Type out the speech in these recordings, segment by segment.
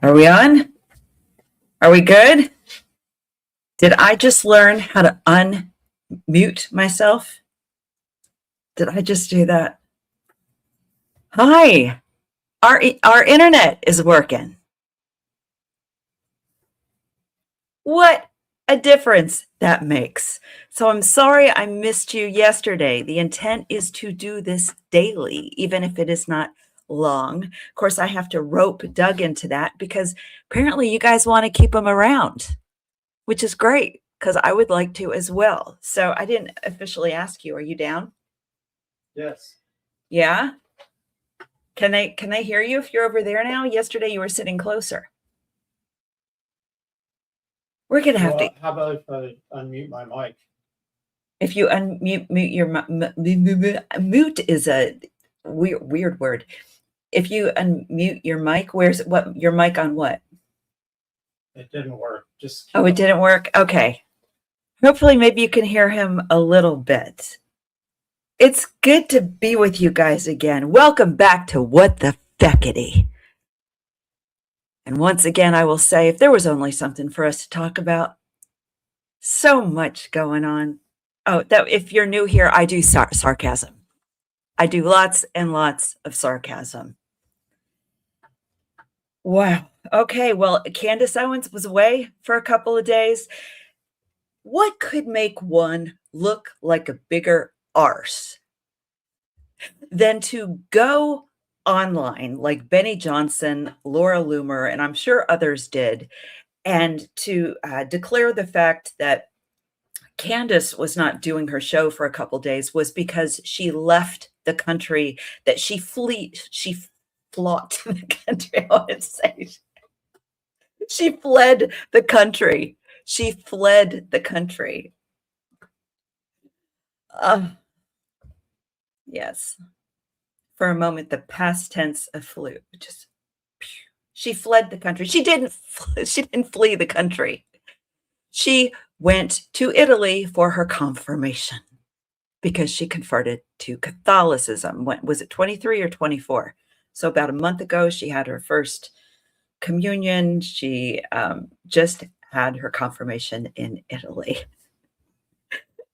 Are we on? Are we good? Did I just learn how to unmute myself? Did I just do that? Hi, our internet is working. What a difference that makes. So I'm sorry I missed you yesterday. The intent is to do this daily, even if it is not long. Of course, I have to rope Doug into that because apparently you guys want to keep him around, which is great because I would like to as well. So I didn't officially ask you. Are you down? Yes. Yeah? Can they hear you if you're over there now? Yesterday you were sitting closer. We're gonna have to. How about if I unmute my mic? If you unmute your mute is a weird word. If you unmute your mic, what your mic on what? It didn't work. It didn't work. Okay. Hopefully, maybe you can hear him a little bit. It's good to be with you guys again. Welcome back to What the Feckity. And once again, I will say, if there was only something for us to talk about, so much going on. Oh, that if you're new here, I do sarcasm. I do lots and lots of sarcasm. Wow. Okay, well, Candace Owens was away for a couple of days. What could make one look like a bigger arse than to go online like Benny Johnson, Laura Loomer, and I'm sure others did, and to declare the fact that Candace was not doing her show for a couple days was because she left the country, that she fled the country. I want to say she fled the country. She fled the country. Yes. For a moment, the past tense of flew. Just she fled the country. She didn't flee the country. She went to Italy for her confirmation because she converted to Catholicism. When was it 23 or 24? So about a month ago, she had her first communion. She just had her confirmation in Italy.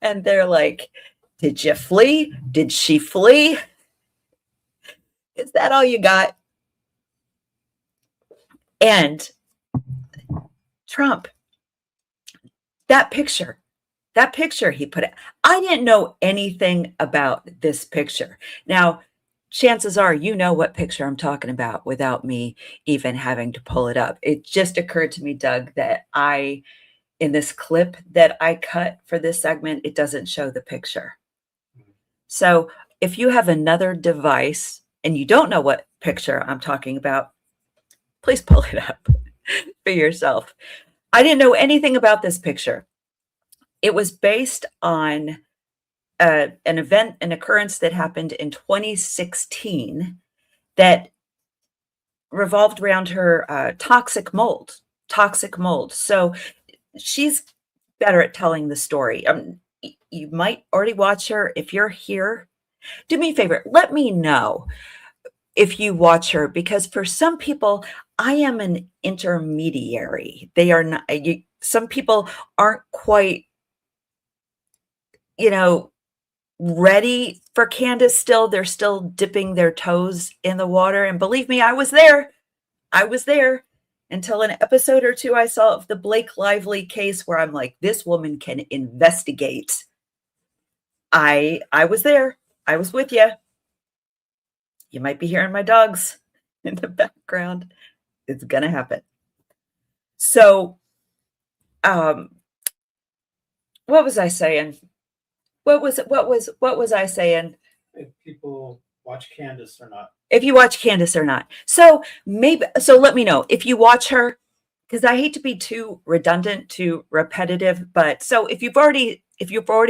And they're like, did you flee? Did she flee? Is that all you got? And Trump, that picture he put it. I didn't know anything about this picture. Now, chances are you know what picture I'm talking about without me even having to pull it up. It just occurred to me, Doug, that in this clip that I cut for this segment, it doesn't show the picture. So if you have another device and you don't know what picture I'm talking about, please pull it up for yourself. I didn't know anything about this picture. It was based on an event, an occurrence that happened in 2016 that revolved around her toxic mold. So she's better at telling the story. You might already watch her. If you're here, do me a favor. Let me know if you watch her, because for some people, I am an intermediary. They are not. Some people aren't quite, ready for Candace still. They're still dipping their toes in the water. And believe me, I was there. Until an episode or two I saw of the Blake Lively case where I'm like, this woman can investigate. I was there. I was with you. You might be hearing my dogs in the background. It's going to happen. So, what was I saying? What was I saying? If people watch Candace or not. If you watch Candace or not. So let me know if you watch her, because I hate to be too redundant, too repetitive. But so if you've already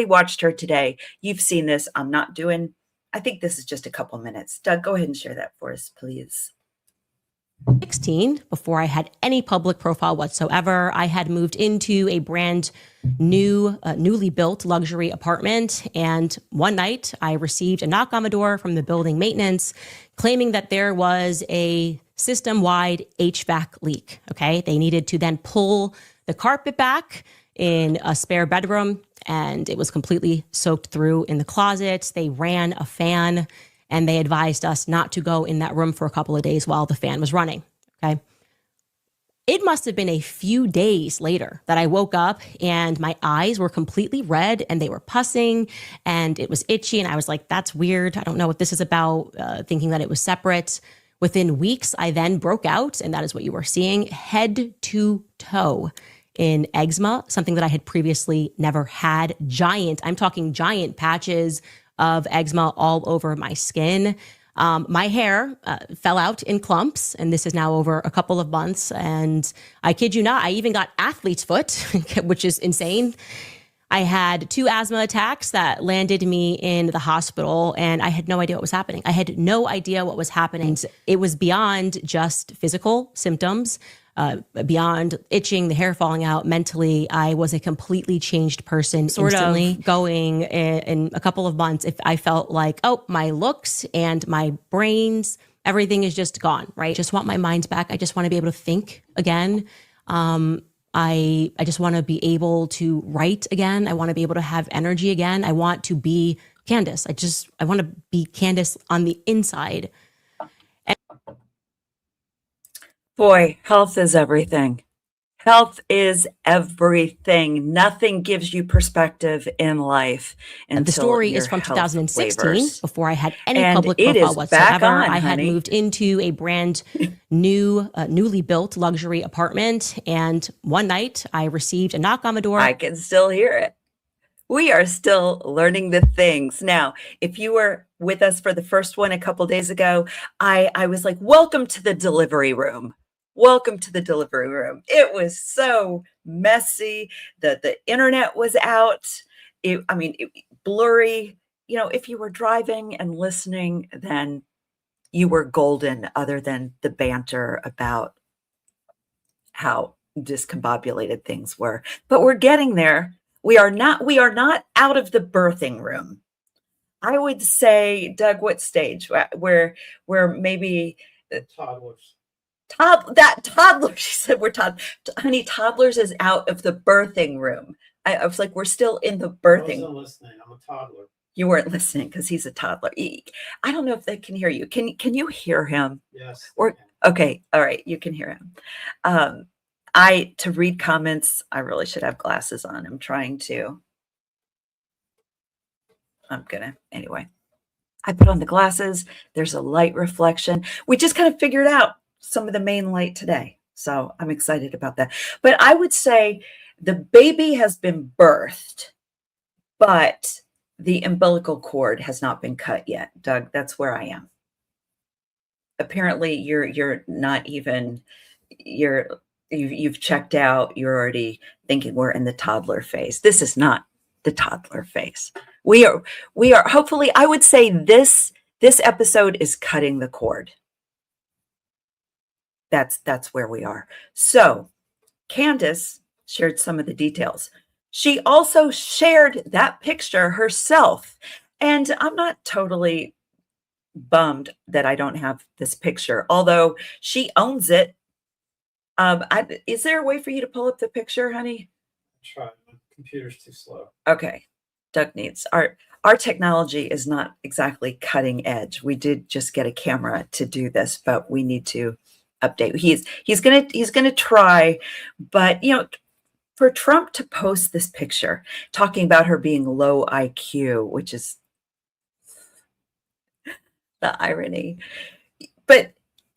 watched her today, you've seen this. I think this is just a couple minutes. Doug, go ahead and share that for us, please. 16, before I had any public profile whatsoever, I had moved into a brand new, newly built luxury apartment. And one night I received a knock on the door from the building maintenance claiming that there was a system-wide HVAC leak. Okay. They needed to then pull the carpet back in a spare bedroom, and it was completely soaked through in the closet. They ran a fan, and they advised us not to go in that room for a couple of days while the fan was running. Okay. It must have been a few days later that I woke up and my eyes were completely red and they were pussing and it was itchy. And I was like, that's weird. I don't know what this is about, thinking that it was separate. Within weeks, I then broke out, and that is what you were seeing, head to toe in eczema, something that I had previously never had. I'm talking giant patches of eczema all over my skin. My hair fell out in clumps, and this is now over a couple of months. And I kid you not, I even got athlete's foot, which is insane. I had 2 asthma attacks that landed me in the hospital, and I had no idea what was happening. I had no idea what was happening. It was beyond just physical symptoms, beyond itching, the hair falling out. Mentally, I was a completely changed person. Sort of going in a couple of months, if I felt like, oh, my looks and my brains, everything is just gone, right? Just want my mind back. I just want to be able to think again. I just want to be able to write again. I want to be able to have energy again. I want to be Candace. I want to be Candace on the inside. Boy, health is everything. Health is everything. Nothing gives you perspective in life until The story your is from health 2016, wavers. before I had any And public it profile is whatsoever. back on, I had honey. moved into a brand new, newly built luxury apartment. And one night I received a knock on the door. I can still hear it. We are still learning the things. Now, if you were with us for the first one a couple days ago, I was like, welcome to the delivery room. Welcome to the delivery room. It was so messy. The internet was out. Blurry. You know, if you were driving and listening, then you were golden, other than the banter about how discombobulated things were. But we're getting there. We are not out of the birthing room. I would say, Doug, what stage? Where maybe Toddlers. toddler, she said honey, toddlers is out of the birthing room. I was like, we're still in the I birthing. wasn't listening. I'm a toddler. You weren't listening because he's a toddler. I don't know if they can hear you. Can you hear him? Yes. Or okay, all right, you can hear him. To read comments, I really should have glasses on. Anyway. I put on the glasses. There's a light reflection. We just kind of figured out some of the main light today. So I'm excited about that. But I would say the baby has been birthed, but the umbilical cord has not been cut yet. Doug, that's where I am. Apparently you're not even, you've checked out. You're already thinking we're in the toddler phase. This is not the toddler phase. We are hopefully, I would say this episode is cutting the cord. That's where we are. So Candace shared some of the details. She also shared that picture herself. And I'm not totally bummed that I don't have this picture, although she owns it. Is there a way for you to pull up the picture, honey? Try. My computer's too slow. Okay. Doug needs our technology is not exactly cutting edge. We did just get a camera to do this, but we need to update. He's gonna try, but you know, for Trump to post this picture talking about her being low IQ, which is the irony, but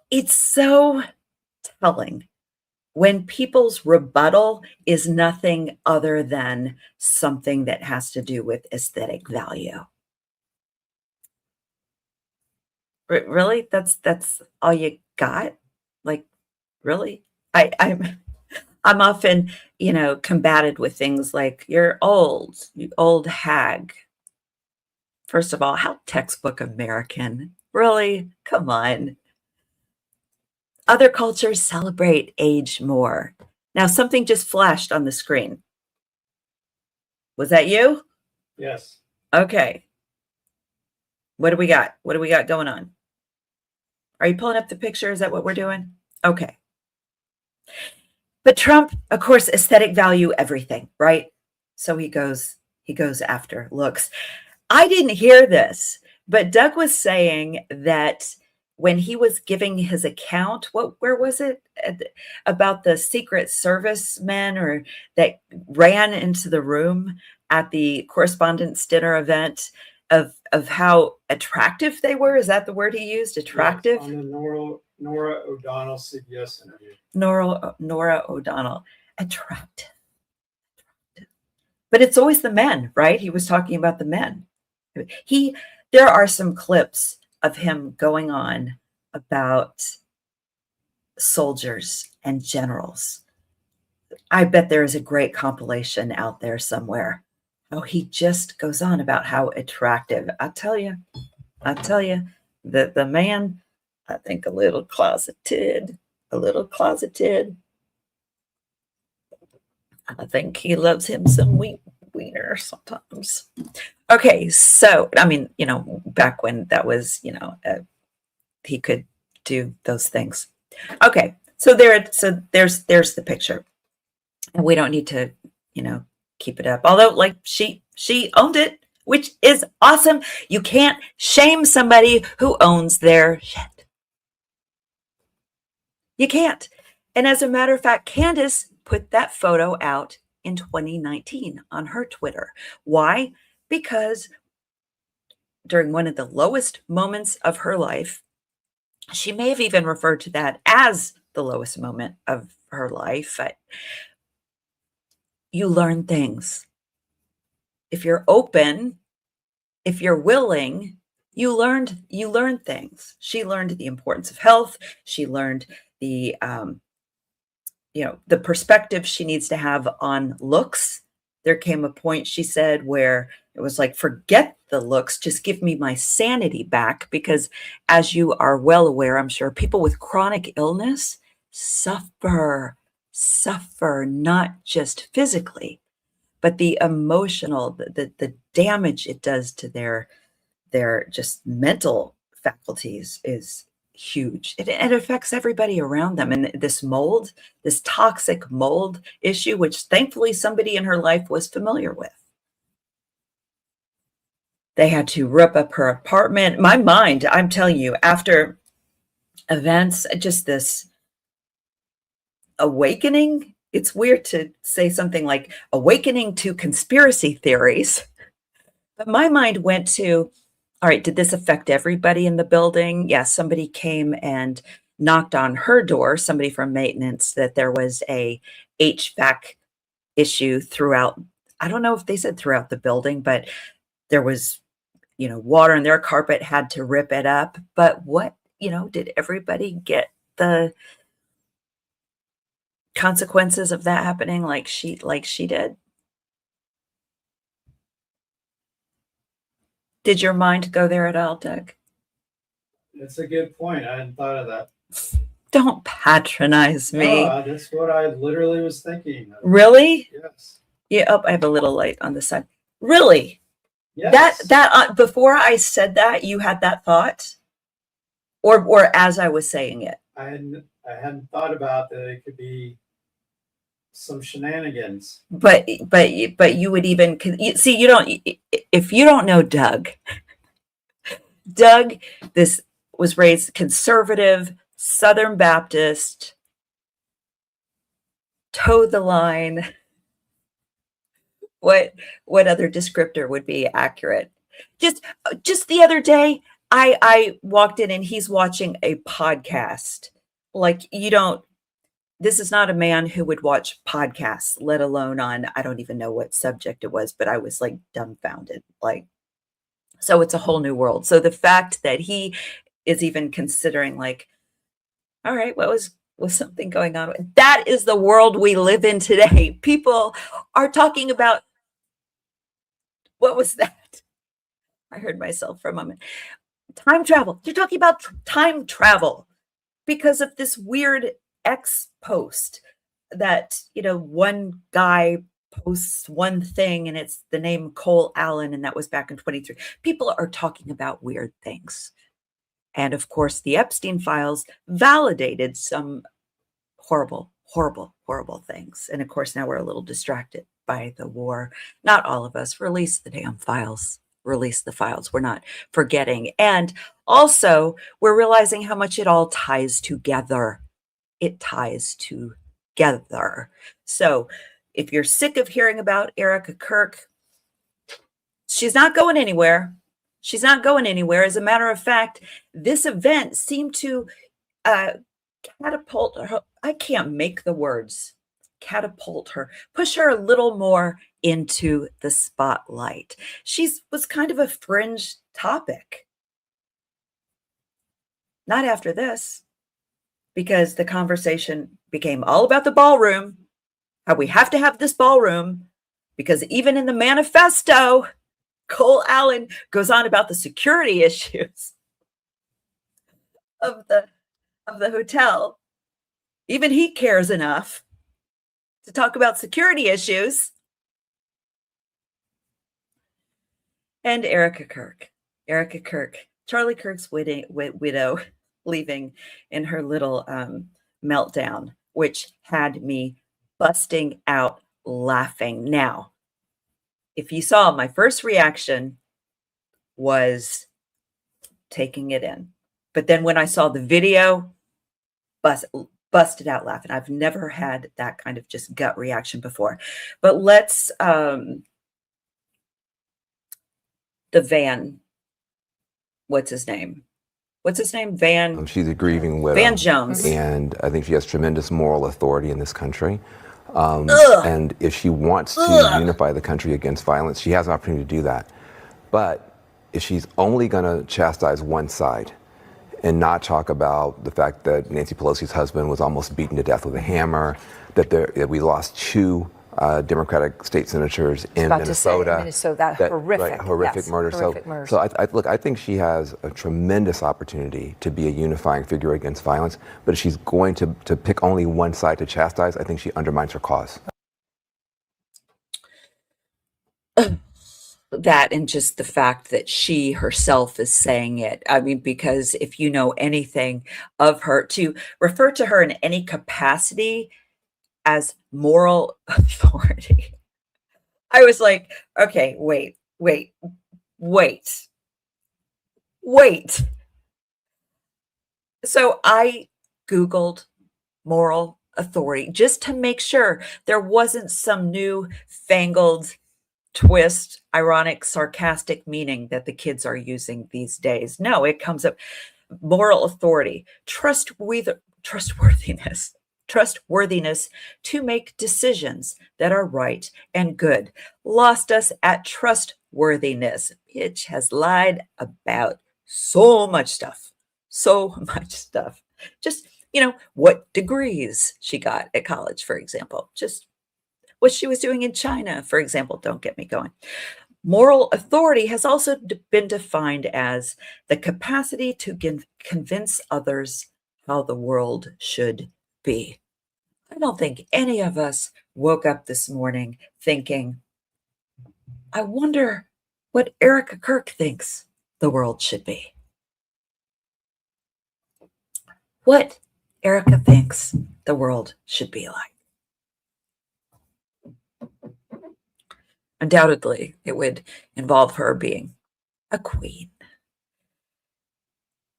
it's so telling when people's rebuttal is nothing other than something that has to do with aesthetic value. Really? That's all you got? Like, really? I'm often, combated with things like, you're old, you old hag. First of all, how textbook American. Really? Come on. Other cultures celebrate age more. Now, something just flashed on the screen. Was that you? Yes. Okay. What do we got? What do we got going on? Are you pulling up the picture? Is that what we're doing? Okay. But Trump, of course, aesthetic value everything, right? So he goes after looks. I didn't hear this, but Doug was saying that when he was giving his account, where was it? About the Secret Service men or that ran into the room at the correspondence dinner event of how attractive they were. Is that the word he used? Attractive? Yes, on the Nora O'Donnell CBS interview. Nora O'Donnell. Attractive. But it's always the men, right? He was talking about the men. There are some clips of him going on about soldiers and generals. I bet there is a great compilation out there somewhere. Oh, he just goes on about how attractive. I tell you, the man, I think a little closeted. I think he loves him some wiener sometimes. Okay, so I mean, back when that was, he could do those things. Okay, so there's the picture, and we don't need to, keep it up. Although, like she owned it, which is awesome. You can't shame somebody who owns their shit. You can't. And as a matter of fact, Candace put that photo out in 2019 on her Twitter. Why? Because during one of the lowest moments of her life, she may have even referred to that as the lowest moment of her life. You learn things. If you're open, if you're willing, you learn things. She learned the importance of health. She learned the the perspective she needs to have on looks. There came a point, she said, where it was like, forget the looks, just give me my sanity back. Because as you are well aware, I'm sure, people with chronic illness suffer, not just physically, but the emotional, the damage it does to their just mental faculties is huge. It affects everybody around them. And this toxic mold issue, which thankfully somebody in her life was familiar with. They had to rip up her apartment. My mind, I'm telling you, after events, just this awakening. It's weird to say something like awakening to conspiracy theories. But my mind went to, all right, did this affect everybody in the building? Yes, somebody came and knocked on her door, somebody from maintenance, that there was a HVAC issue throughout. I don't know if they said throughout the building, but there was, water in their carpet, had to rip it up. But what, did everybody get the consequences of that happening like she did? Did your mind go there at all, Doug? That's a good point. I hadn't thought of that. Don't patronize me. No, that's what I literally was thinking. Really? Yes. Yeah. Oh, I have a little light on the side. Really? Yes. That before I said that, you had that thought, or as I was saying it. I hadn't thought about that. It could be some shenanigans. But you would even see, you don't, if you don't know Doug, this was raised conservative, Southern Baptist, toe the line. What other descriptor would be accurate? Just the other day, I walked in and he's watching a podcast. Like, this is not a man who would watch podcasts, let alone on, I don't even know what subject it was, but I was like dumbfounded. Like, so it's a whole new world. So the fact that he is even considering, like, all right, what was something going on? That is the world we live in today. People are talking about, what was that? I heard myself for a moment. Time travel. They're talking about time travel because of this weird X post that, one guy posts one thing and it's the name Cole Allen, and that was back in 23. People are talking about weird things. And of course, the Epstein files validated some horrible, horrible, horrible things. And of course, now we're a little distracted by the war. Not all of us. Release the damn files. Release the files. We're not forgetting. And also, we're realizing how much it all ties together. It ties together. So if you're sick of hearing about Erika Kirk, she's not going anywhere. She's not going anywhere. As a matter of fact, this event seemed to catapult her. I can't make the words. Catapult her, push her a little more into the spotlight. She was kind of a fringe topic. Not after this, because the conversation became all about the ballroom, how we have to have this ballroom, because even in the manifesto, Cole Allen goes on about the security issues of the hotel. Even he cares enough to talk about security issues. And Erika Kirk, Charlie Kirk's widow, leaving in her little meltdown, which had me busting out laughing. Now, if you saw, my first reaction was taking it in. But then when I saw the video, busted out laughing. I've never had that kind of just gut reaction before. But let's, the Van, what's his name? Van. She's a grieving widow. Van Jones. And I think she has tremendous moral authority in this country. And if she wants to unify the country against violence, she has an opportunity to do that. But if she's only going to chastise one side and not talk about the fact that Nancy Pelosi's husband was almost beaten to death with a hammer, that we lost two Democratic state senators in Minnesota. Horrific murder. So I think she has a tremendous opportunity to be a unifying figure against violence. But if she's going to pick only one side to chastise, I think she undermines her cause. That and just the fact that she herself is saying it. I mean, because if you know anything of her, to refer to her in any capacity as moral authority, I was like, okay, wait. So I Googled moral authority just to make sure there wasn't some new fangled twist, ironic, sarcastic meaning that the kids are using these days. No, it comes up moral authority, trustworthiness to make decisions that are right and good. Lost us at trustworthiness. Bitch has lied about so much stuff. Just, what degrees she got at college, for example. Just what she was doing in China, for example. Don't get me going. Moral authority has also been defined as the capacity to convince others how the world should be. I don't think any of us woke up this morning thinking, I wonder what Erika Kirk thinks the world should be. What Erika thinks the world should be like. Undoubtedly, it would involve her being a queen.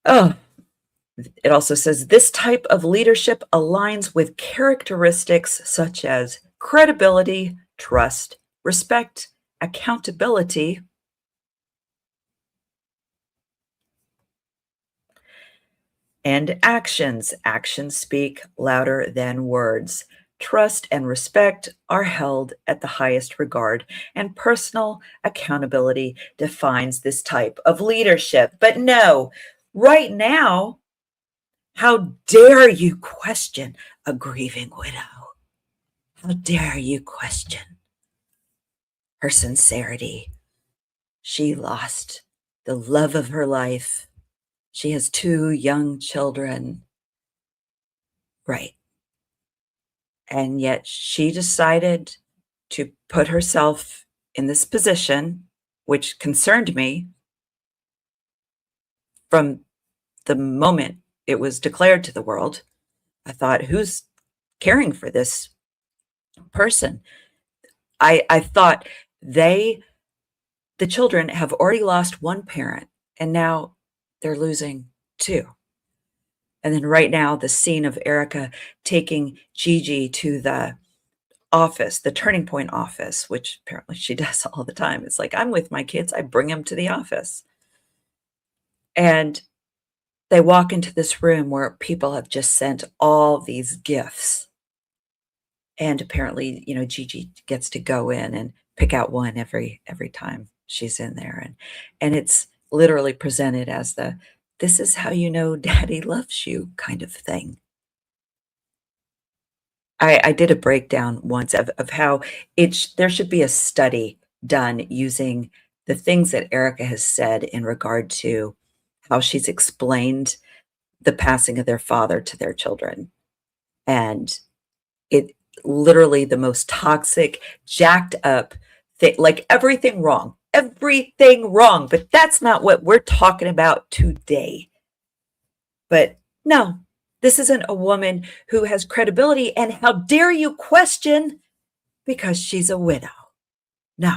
It also says this type of leadership aligns with characteristics such as credibility, trust, respect, accountability, and actions. Actions speak louder than words. Trust and respect are held at the highest regard, and personal accountability defines this type of leadership. But no, right now, how dare you question a grieving widow? How dare you question her sincerity? She lost the love of her life. She has 2 young children. Right. And yet she decided to put herself in this position, which concerned me from the moment it was declared to the world, I thought, who's caring for this person? I thought the children have already lost one parent, and now they're losing two. And then right now, the scene of Erika taking Gigi to the office, the Turning Point office, which apparently she does all the time. It's like, I'm with my kids, I bring them to the office. And they walk into this room where people have just sent all these gifts. And apparently, Gigi gets to go in and pick out one every time she's in there. And it's literally presented as this is how you know daddy loves you kind of thing. I did a breakdown once of how there should be a study done using the things that Erika has said in regard to how she's explained the passing of their father to their children. And it literally the most toxic, jacked up thing, like everything wrong, but that's not what we're talking about today. But no, this isn't a woman who has credibility, and how dare you question because she's a widow. No,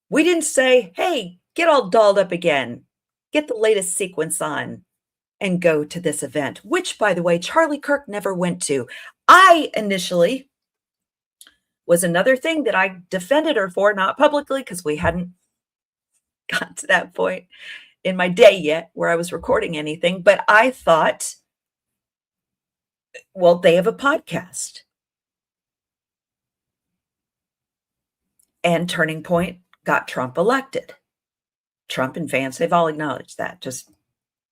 we didn't say, hey, get all dolled up again, get the latest sequence on, and go to this event, which, by the way, Charlie Kirk never went to. I initially was another thing that I defended her for, not publicly, because we hadn't gotten to that point in my day yet where I was recording anything. But I thought, well, they have a podcast. And Turning Point got Trump elected. Trump and Vance, they've all acknowledged that. Just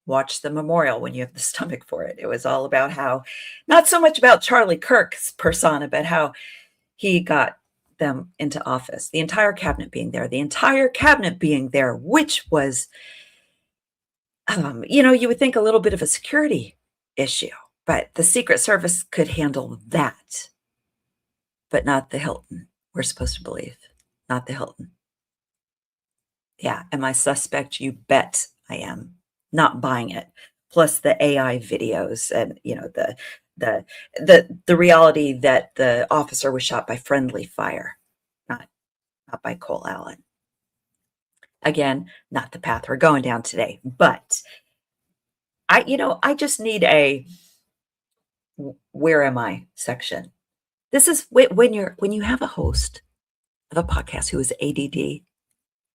watch the memorial when you have the stomach for it. It was all about how, not so much about Charlie Kirk's persona, but how he got them into office. The entire cabinet being there, which was, you would think a little bit of a security issue, but the Secret Service could handle that, but not the Hilton. We're supposed to believe, not the Hilton. Yeah, am I suspect? You bet I am. Not buying it. Plus the AI videos and the reality that the officer was shot by friendly fire, not by Cole Allen. Again, not the path we're going down today, but I just need a where am I section. This is when you have a host of a podcast who is ADD,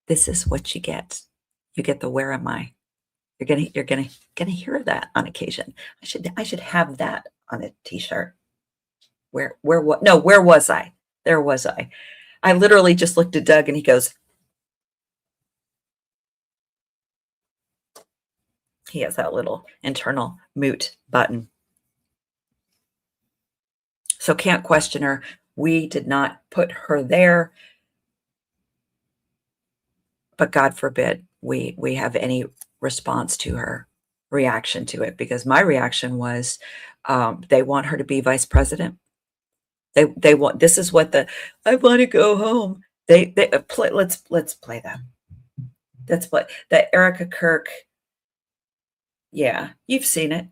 this is what you get. You get the where am I. You're gonna hear that on occasion. I should have that on a t-shirt. Where was I? There was I. I literally just looked at Doug and he goes, he has that little internal mute button. So can't question her. We did not put her there. But God forbid we have any response to her, reaction to it, because my reaction was they want her to be vice president. They want, this is what I want to go home. They play, let's play that. That's what the Erika Kirk. Yeah, you've seen it.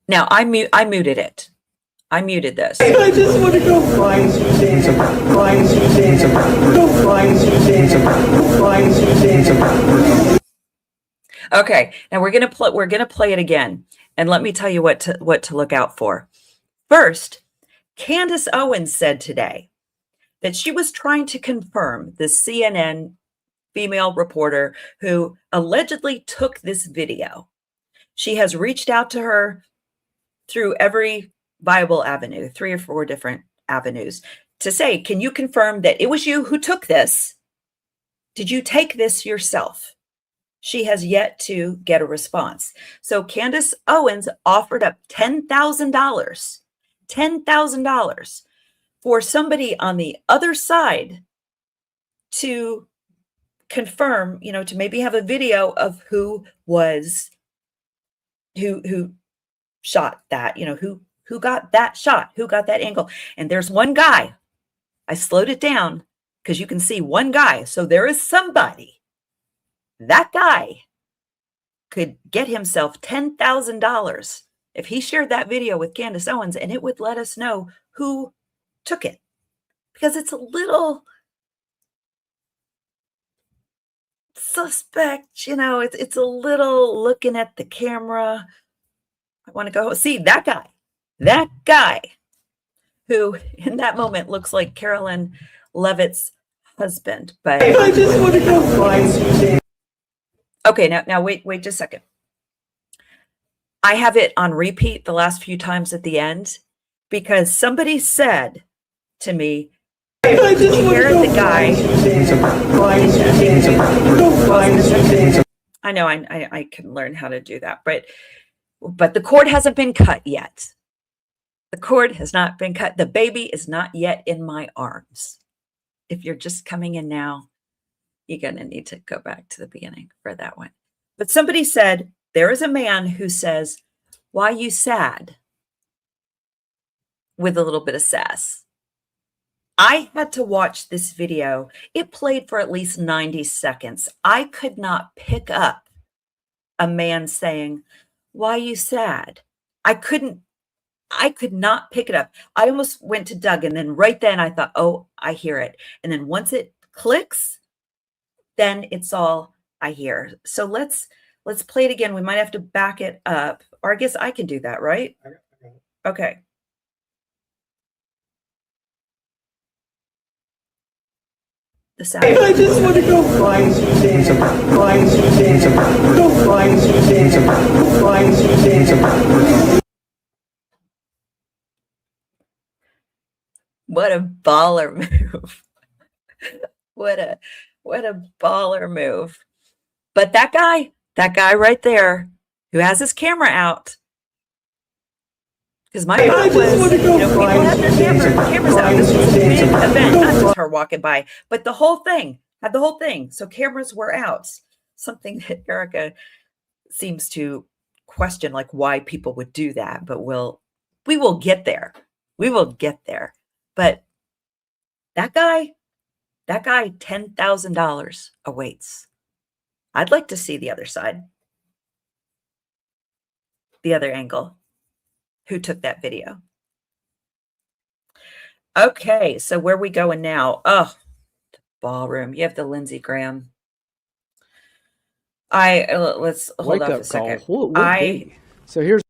Now I muted it. I muted this. I just want to go flying Suzanne. Go flying Suzanne. Okay, now we're gonna play it again, and let me tell you what to look out for. First, Candace Owens said today that she was trying to confirm the CNN female reporter who allegedly took this video. She has reached out to her through every viable avenue, 3 or 4 different avenues, to say, can you confirm that it was you who took this? Did you take this yourself? She has yet to get a response. So Candace Owens offered up $10,000 for somebody on the other side to confirm, to maybe have a video of who shot that, who got that shot, who got that angle. And there's one guy, I slowed it down, because you can see one guy. So there is somebody. That guy could get himself $10,000 if he shared that video with Candace Owens, and it would let us know who took it. Because it's a little suspect, you know, it's a little looking at the camera. I want to go see that guy who in that moment looks like Carolyn Levitt's husband. But I just want to go find Suzanne. okay, now wait just a second. I have it on repeat the last few times at the end because somebody said to me, I just want to hear go the guy. find Suzanne. Go find Suzanne. I know I can learn how to do that, but the cord hasn't been cut yet. The cord has not been cut. The baby is not yet in my arms. If you're just coming in now, you're going to need to go back to the beginning for that one. But somebody said, there is a man who says, "Why you sad?" with a little bit of sass. I had to watch this video. It played for at least 90 seconds. I could not pick up a man saying, "Why you sad?" I could not pick it up. I almost went to Doug, and then right then I thought, oh, I hear it. And then once it clicks, then it's all I hear. So let's play it again. We might have to back it up, or I guess I can do that, right? I got it. Okay. The sound. I just want to go find Suzanne. Find Suzanne. Go find Suzanne. Go find Suzanne. What a baller move. What a baller move. But that guy right there who has his camera out, because my thought was, people have their cameras out. This was a big event, not just her walking by, but the whole thing, had the whole thing. So cameras were out. Something that Erika seems to question, like why people would do that, but we will get there. We will get there. But that guy, $10,000 awaits. I'd like to see the other side, the other angle. Who took that video? Okay, so where are we going now? Oh, the ballroom. You have the Lindsey Graham. Let's hold Wake off up a second. call. What would be? So here's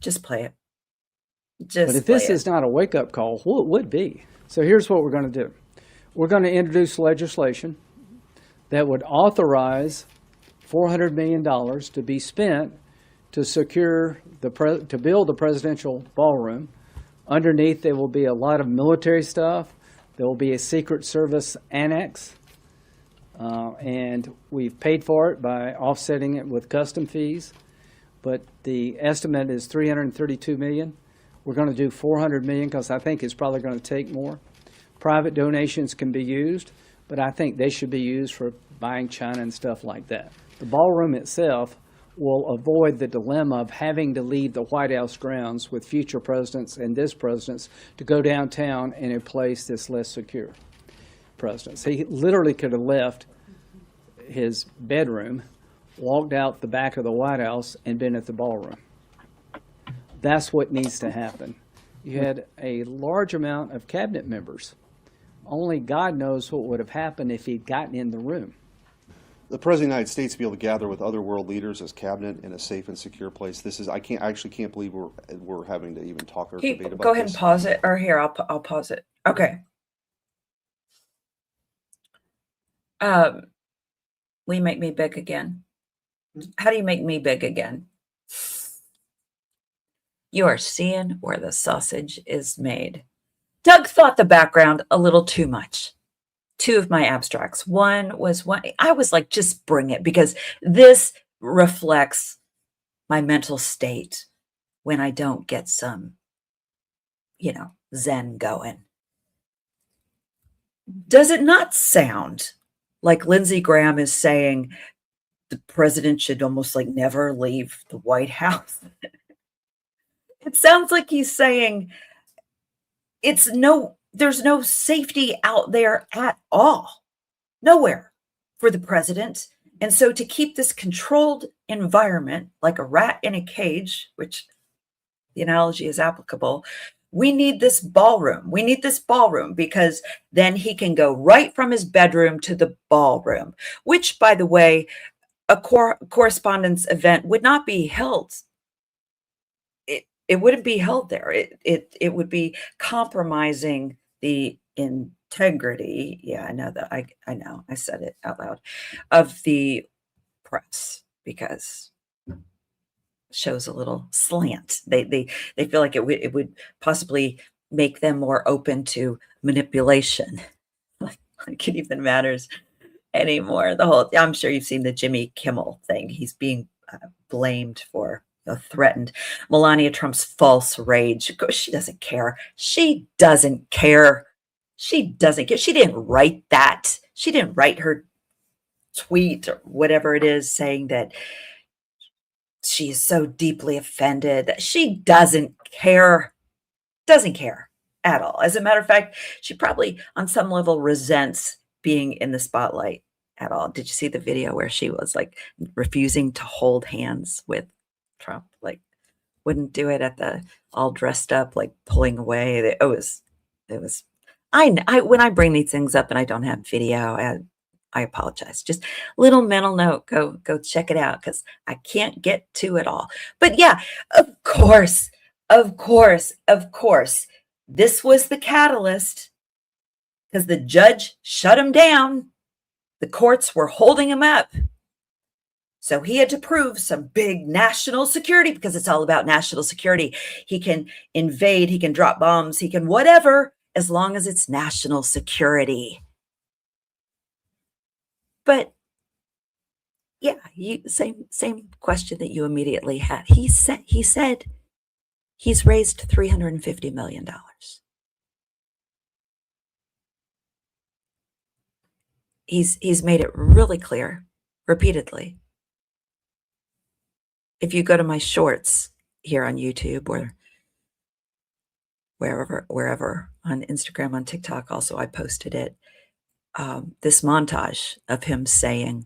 just play it. but if this is not a wake up call, what would be? So here's what we're going to do. We're going to introduce legislation that would authorize $400 million to be spent to secure to build the presidential ballroom. Underneath, there will be a lot of military stuff. There will be a Secret Service annex. And we've paid for it by offsetting it with custom fees. But the estimate is $332 million. We're going to do $400 million because I think it's probably going to take more. Private donations can be used, but I think they should be used for buying china and stuff like that. The ballroom itself will avoid the dilemma of having to leave the White House grounds with future presidents and this president's to go downtown in a place that's less secure. Presidents. He literally could have left his bedroom, walked out the back of the White House, and been at the ballroom. That's what needs to happen. You had a large amount of cabinet members. Only God knows what would have happened if he'd gotten in the room. The President of the United States to be able to gather with other world leaders as cabinet in a safe and secure place. This is, I actually can't believe we're having to even talk or debate about this. Go ahead and pause it, or here, I'll pause it. Okay. Will you make me big again? How do you make me big again? You are seeing where the sausage is made. Doug thought the background a little too much. Two of my abstracts. One was I was like, just bring it, because this reflects my mental state when I don't get some, zen going. Does it not sound like Lindsey Graham is saying the president should almost like never leave the White House? It sounds like he's saying there's no safety out there at all. Nowhere for the president. And so to keep this controlled environment like a rat in a cage, which the analogy is applicable, we need this ballroom. We need this ballroom because then he can go right from his bedroom to the ballroom, which, by the way, a correspondence event would not be held. It wouldn't be held there. It would be compromising the integrity. Yeah, I know that. I know. I said it out loud, of the press, because it shows a little slant. They feel like it would possibly make them more open to manipulation. Like it even matters anymore. I'm sure you've seen the Jimmy Kimmel thing. He's being blamed for threatened Melania Trump's false rage. She doesn't care. She doesn't care. She doesn't care. She didn't write that. She didn't write her tweet or whatever it is saying that she is so deeply offended that she doesn't care. Doesn't care at all. As a matter of fact, she probably on some level resents being in the spotlight at all. Did you see the video where she was like refusing to hold hands with Trump? Like wouldn't do it at the all dressed up, like pulling away. It was I when I bring these things up and I don't have video, I apologize. Just little mental note, go check it out because I can't get to it all. But yeah, of course, this was the catalyst because the judge shut him down. The courts were holding him up. So he had to prove some big national security because it's all about national security. He can invade, he can drop bombs, he can whatever, as long as it's national security. But yeah, same question that you immediately had. He said he's raised $350 million. He's made it really clear repeatedly. If you go to my shorts here on YouTube or wherever on Instagram, on TikTok, also I posted it. This montage of him saying,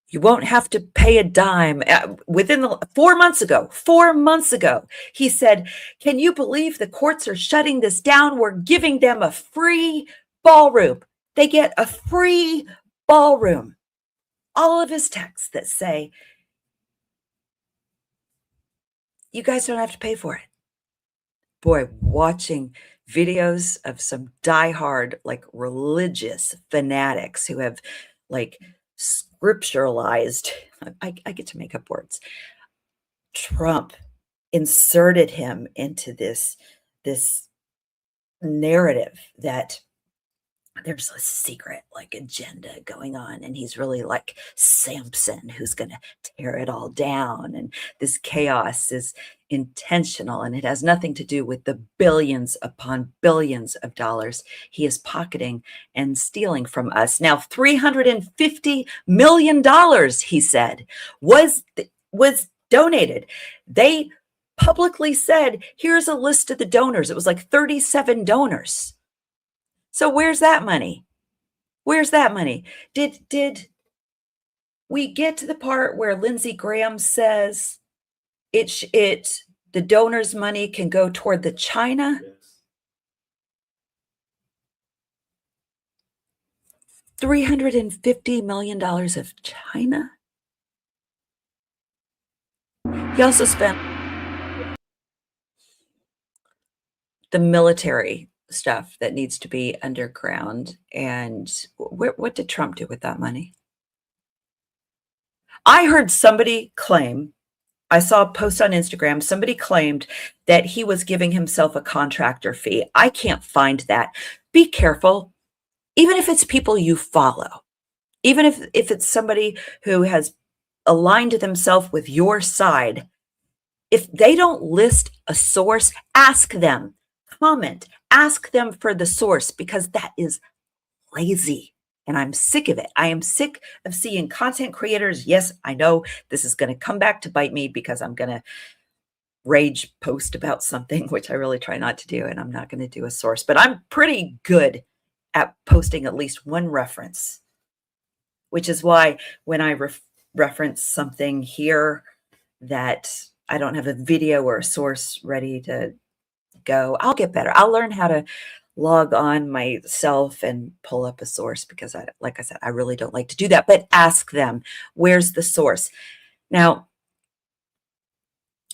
you won't have to pay a dime. Within 4 months ago, he said, can you believe the courts are shutting this down? We're giving them a free ballroom. They get a free ballroom. All of his texts that say, you guys don't have to pay for it. Boy, watching videos of some diehard, like religious fanatics who have like scripturalized, I get to make up words. Trump inserted him into this narrative that there's a secret like agenda going on and he's really like Samson who's going to tear it all down, and this chaos is intentional and it has nothing to do with the billions upon billions of dollars he is pocketing and stealing from us. Now $350 million, he said, was donated. They publicly said, here's a list of the donors. It was like 37 donors. So where's that money? Where's that money? Did we get to the part where Lindsey Graham says the donors' money can go toward the China? Yes. $350 million of China? He also spent the military stuff that needs to be underground. And what did Trump do with that money? I heard somebody claim, I saw a post on Instagram, somebody claimed that he was giving himself a contractor fee. I can't find that. Be careful. Even if it's people you follow, even if it's somebody who has aligned themselves with your side, if they don't list a source, ask them, comment, ask them for the source, because that is lazy. And I'm sick of it. I am sick of seeing content creators. Yes, I know this is going to come back to bite me because I'm going to rage post about something, which I really try not to do, and I'm not going to do a source, but I'm pretty good at posting at least one reference, which is why when I reference something here that I don't have a video or a source ready to go, I'll get better. I'll learn how to log on myself and pull up a source, because like I said, I really don't like to do that, but ask them, where's the source? Now,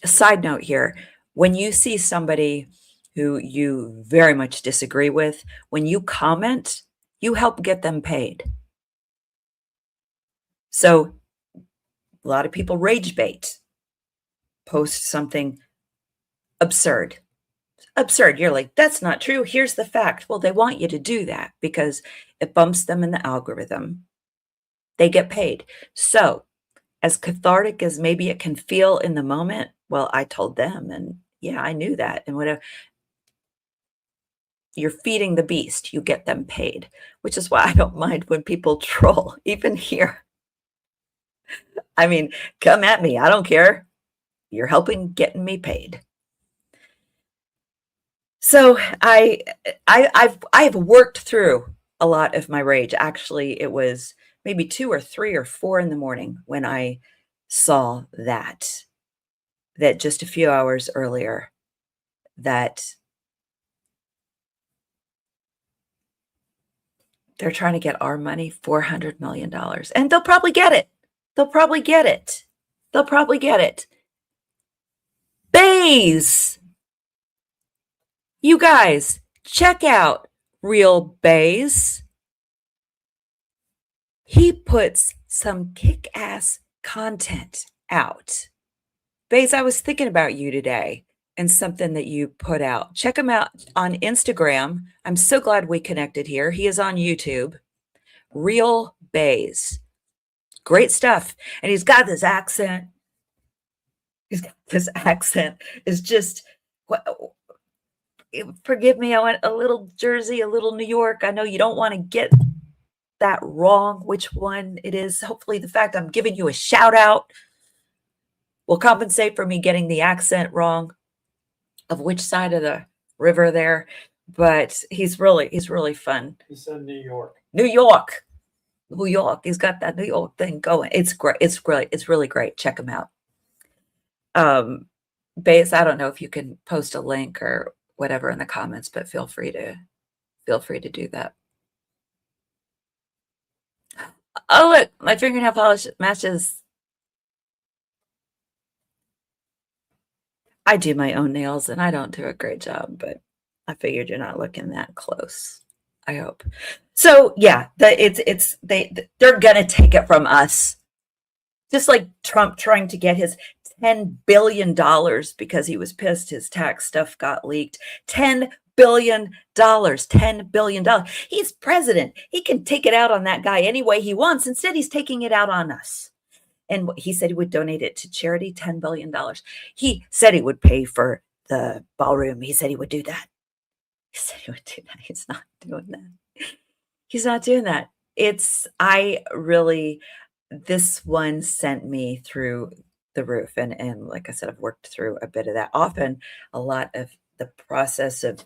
a side note here, when you see somebody who you very much disagree with, when you comment, you help get them paid. So a lot of people rage bait, post something absurd. Absurd. You're like, that's not true. Here's the fact. Well, they want you to do that because it bumps them in the algorithm. They get paid. So as cathartic as maybe it can feel in the moment, well, I told them, and yeah, I knew that, and whatever. You're feeding the beast. You get them paid, which is why I don't mind when people troll, even here. I mean, come at me. I don't care. You're helping getting me paid. So I've worked through a lot of my rage. Actually, it was maybe 2 or 3 or 4 in the morning when I saw that just a few hours earlier, that they're trying to get our money, $400 million, and they'll probably get it. They'll probably get it. They'll probably get it. Bays. You guys, check out Real Bays. He puts some kick-ass content out. Bays, I was thinking about you today and something that you put out. Check him out on Instagram. I'm so glad we connected here. He is on YouTube. Real Bays. Great stuff. And he's got this accent. He's got this accent. It's just, forgive me, I went a little Jersey, a little New York. I know you don't want to get that wrong, which one it is. Hopefully the fact I'm giving you a shout out will compensate for me getting the accent wrong of which side of the river there. But he's really fun. He said New York. New York. New York. He's got that New York thing going. It's great. It's great. It's really great. Check him out. Bass, I don't know if you can post a link or whatever in the comments, but feel free to do that. Oh, look, my fingernail polish matches. I do my own nails and I don't do a great job, but I figured you're not looking that close. I hope. So yeah, they're gonna take it from us. Just like Trump trying to get his $10 billion because he was pissed his tax stuff got leaked. $10 billion. $10 billion. He's president. He can take it out on that guy any way he wants. Instead, he's taking it out on us. And he said he would donate it to charity, $10 billion. He said he would pay for the ballroom. He said he would do that. He said he would do that. He's not doing that. He's not doing that. This one sent me through the roof. And like I said, I've worked through a bit of that. Often a lot of the process of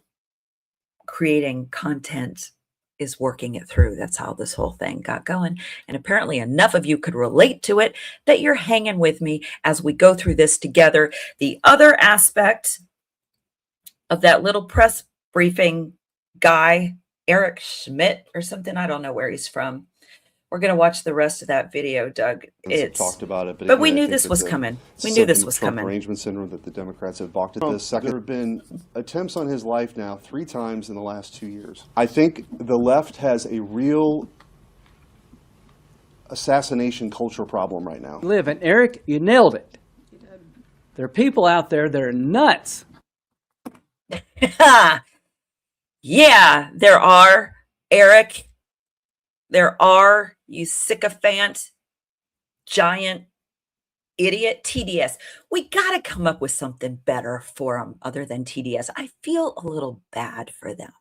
creating content is working it through. That's how this whole thing got going. And apparently enough of you could relate to it that you're hanging with me as we go through this together. The other aspect of that little press briefing guy, Eric Schmidt or something, I don't know where he's from. We're going to watch the rest of that video, Doug. It's talked about it, but we knew this was coming. We knew this was coming. Arrangement syndrome that the Democrats have balked at this. Second, there have been attempts on his life now 3 times in the last 2 years. I think the left has a real assassination culture problem right now. And Eric, you nailed it. There are people out there that are nuts. Yeah, there are, Eric. There are, you sycophant, giant idiot. TDS. We got to come up with something better for them other than TDS. I feel a little bad for them.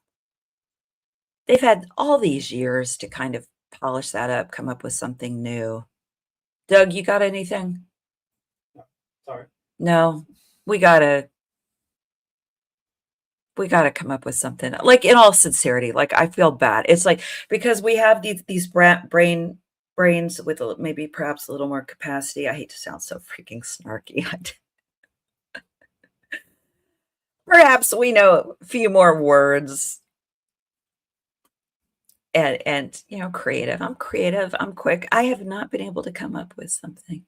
They've had all these years to kind of polish that up, come up with something new. Doug, you got anything? Sorry. No. we gotta come up with something, like, in all sincerity. Like, I feel bad. It's like, because we have these brains with maybe perhaps a little more capacity. I hate to sound so freaking snarky. Perhaps we know a few more words, and creative. I'm creative. I'm quick. I have not been able to come up with something.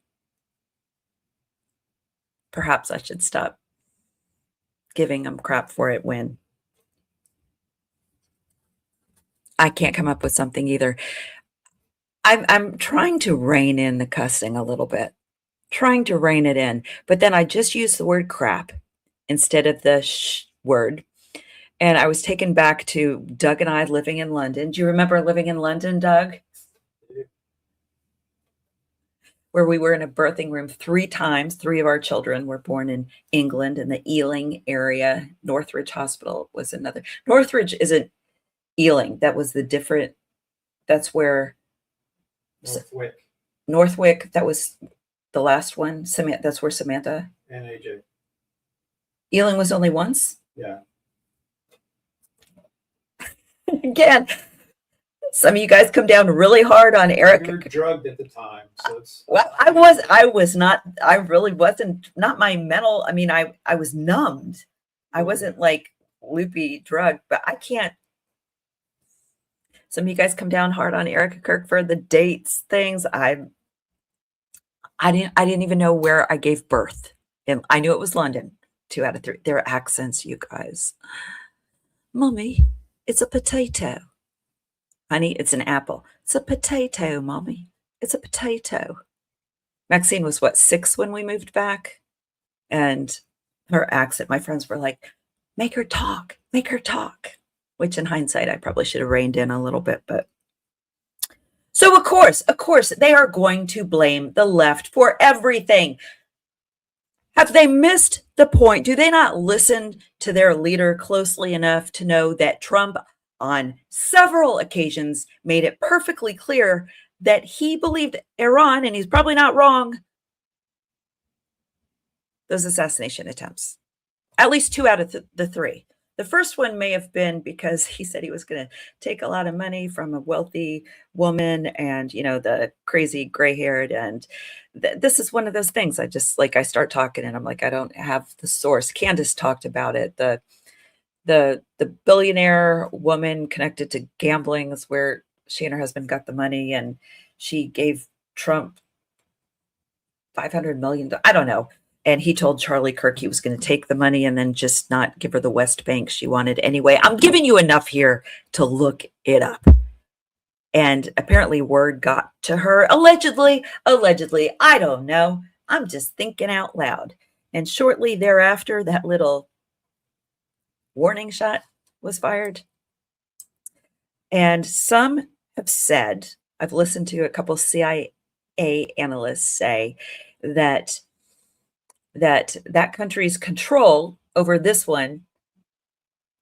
Perhaps I should stop giving them crap for it when I can't come up with something either. I'm trying to rein in the cussing a little bit, trying to rein it in, but then I just use the word crap instead of the sh word. And I was taken back to Doug and I living in London. Do you remember living in London, Doug? Where we were in a birthing room 3 times. 3 of our children were born in England, in the Ealing area. Northridge Hospital was another. Northridge isn't Ealing. That was that's where Northwick Northwick, that was the last one. That's where Samantha. and AJ. Ealing was only once? Yeah. Again, some of you guys come down really hard on You Erika. were drugged at the time, so it's. Well, I was not, I really wasn't, not my mental, I mean, I was numbed. I wasn't like loopy drugged, but I can't. Some of you guys come down hard on Erika Kirk for the dates things. I didn't even know where I gave birth. And I knew it was London. 2 out of 3. Their accents, you guys. Mommy, it's a potato. Honey, it's an apple. It's a potato, Mommy. It's a potato. Maxine was, what, 6 when we moved back? And her accent, my friends were like, make her talk, make her talk. Which in hindsight, I probably should have reined in a little bit. But so of course, they are going to blame the left for everything. Have they missed the point? Do they not listen to their leader closely enough to know that Trump on several occasions made it perfectly clear that he believed Iran, and he's probably not wrong, those assassination attempts? At least 2 out of the 3. The first one may have been because he said he was going to take a lot of money from a wealthy woman, and, the crazy gray-haired. And this is one of those things. I just, like, I start talking and I'm like, I don't have the source. Candace talked about it. The billionaire woman connected to gambling is where she and her husband got the money, and she gave Trump $500 million. I don't know. And he told Charlie Kirk he was going to take the money and then just not give her the West Bank she wanted anyway. I'm giving you enough here to look it up. And apparently word got to her. Allegedly, I don't know. I'm just thinking out loud. And shortly thereafter, that little warning shot was fired. And some have said, I've listened to a couple CIA analysts say that country's control over this one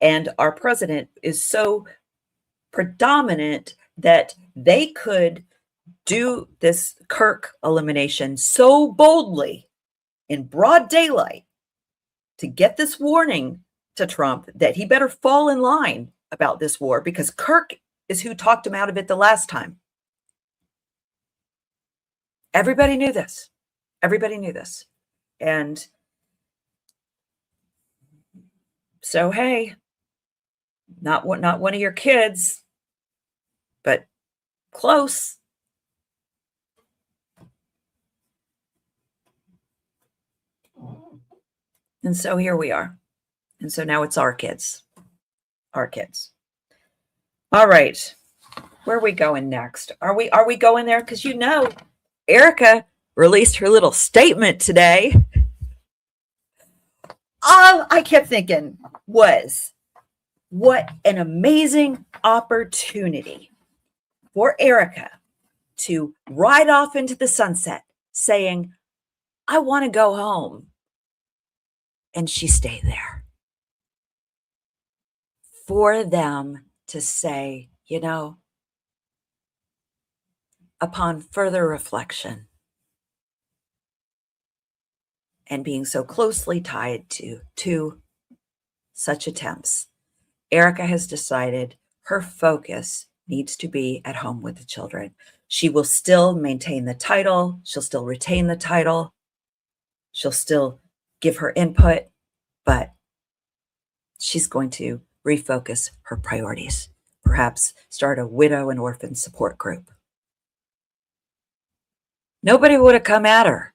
and our president is so predominant that they could do this Kirk elimination so boldly in broad daylight to get this warning to Trump that he better fall in line about this war, because Kirk is who talked him out of it the last time. Everybody knew this. And so, hey, not one of your kids, but close. And so here we are. And so now it's our kids. Our kids. All right. Where are we going next? Are we going there? Because Erika released her little statement today. All I kept thinking was, what an amazing opportunity for Erika to ride off into the sunset saying, I want to go home. And she stayed there. For them to say, upon further reflection and being so closely tied to such attempts, Erika has decided her focus needs to be at home with the children. She will still maintain the title. She'll still retain the title. She'll still give her input, but she's going to refocus her priorities. Perhaps start a widow and orphan support group. Nobody would have come at her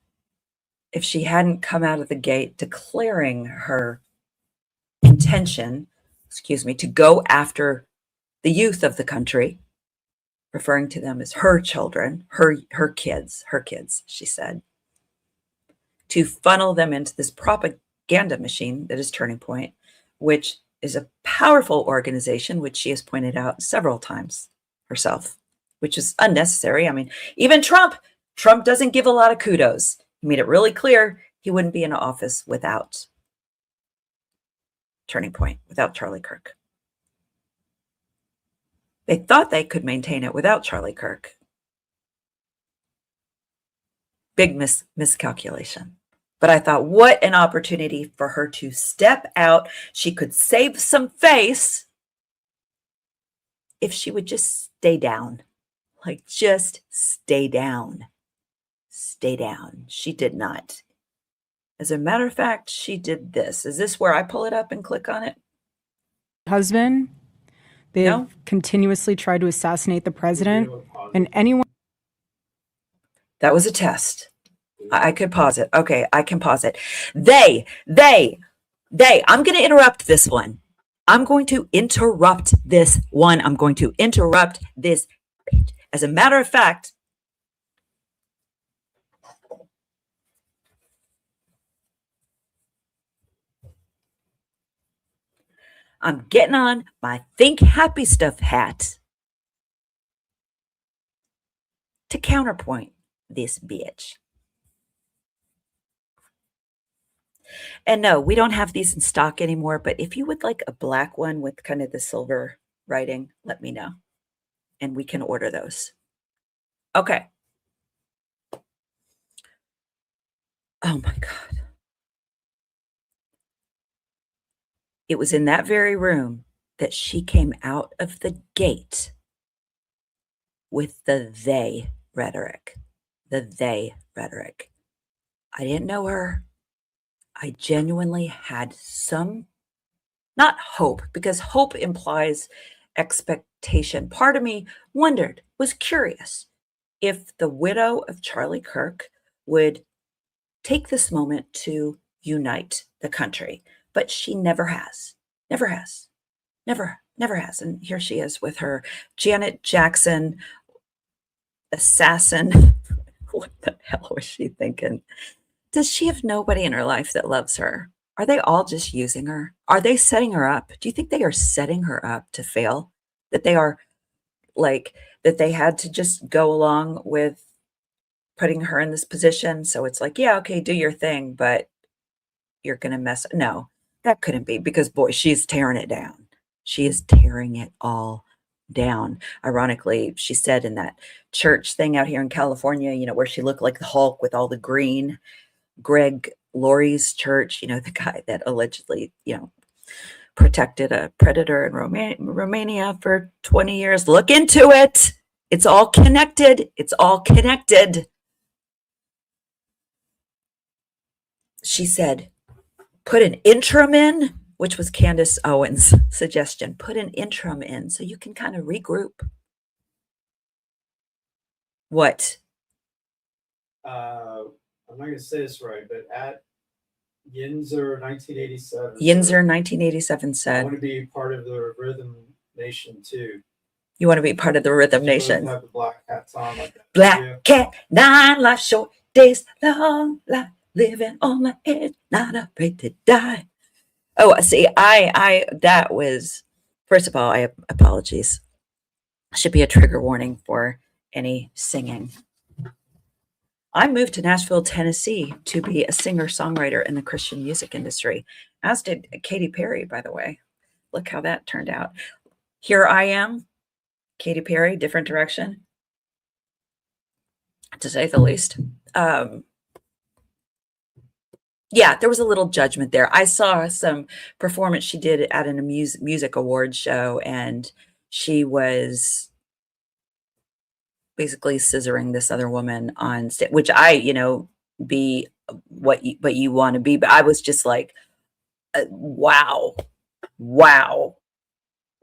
if she hadn't come out of the gate declaring her intention, to go after the youth of the country, referring to them as her children, her kids, she said, to funnel them into this propaganda machine that is Turning Point, which is a powerful organization, which she has pointed out several times herself, which is unnecessary. I mean, even Trump doesn't give a lot of kudos. He made it really clear he wouldn't be in office without Turning Point, without Charlie Kirk. They thought they could maintain it without Charlie Kirk. Big miscalculation. But I thought, what an opportunity for her to step out. She could save some face if she would just stay down. Like, just stay down. Stay down. She did not. As a matter of fact, she did this. Is this where I pull it up and click on it? Husband. They No? have continuously tried to assassinate the president, and anyone. That was a test. I could pause it. Okay, I can pause it. I'm going to interrupt this one. I'm going to interrupt this. As a matter of fact, I'm getting on my Think Happy Stuff hat to counterpoint this bitch. And no, we don't have these in stock anymore, but if you would like a black one with kind of the silver writing, let me know, and we can order those. Okay. Oh my God. It was in that very room that she came out of the gate with the they rhetoric. The they rhetoric. I didn't know her. I genuinely had some, not hope, because hope implies expectation. Part of me wondered, was curious, if the widow of Charlie Kirk would take this moment to unite the country. But she never has. Never has. Never has. And here she is with her Janet Jackson assassin. What the hell was she thinking? Does she have nobody in her life that loves her? Are they all just using her? Are they setting her up? Do you think they are setting her up to fail? That they are like, that they had to just go along with putting her in this position? So it's like, yeah, okay, do your thing, but you're going to mess. No, that couldn't be, because boy, she's tearing it down. She is tearing it all down. Ironically, she said in that church thing out here in California, you know, where she looked like the Hulk with all the green, Greg Laurie's church, you know, the guy that allegedly, you know, protected a predator in Romania for 20 years. Look into it. It's all connected. It's all connected. She said, put an interim in, which was Candace Owens' suggestion. Put an interim in so you can kind of regroup. What? I'm not going to say this right, but at Yinzer 1987. Yinzer 1987 I said, want to be part of the Rhythm Nation too. you want to be part of the Rhythm You both Nation. have the black hats on like that. Black cat, 9 life short, days long, life living on the edge, not afraid to die. Oh, see, that was, first of all, I apologies. Should be a trigger warning for any singing. I moved to Nashville, Tennessee to be a singer-songwriter in the Christian music industry, as did Katy Perry, by the way. Look how that turned out. Here I am, Katy Perry, different direction, to say the least. Yeah, there was a little judgment there. I saw some performance she did at a music award show, and she was basically scissoring this other woman on stage, which I, be what you want to be. But I was just like, wow, wow,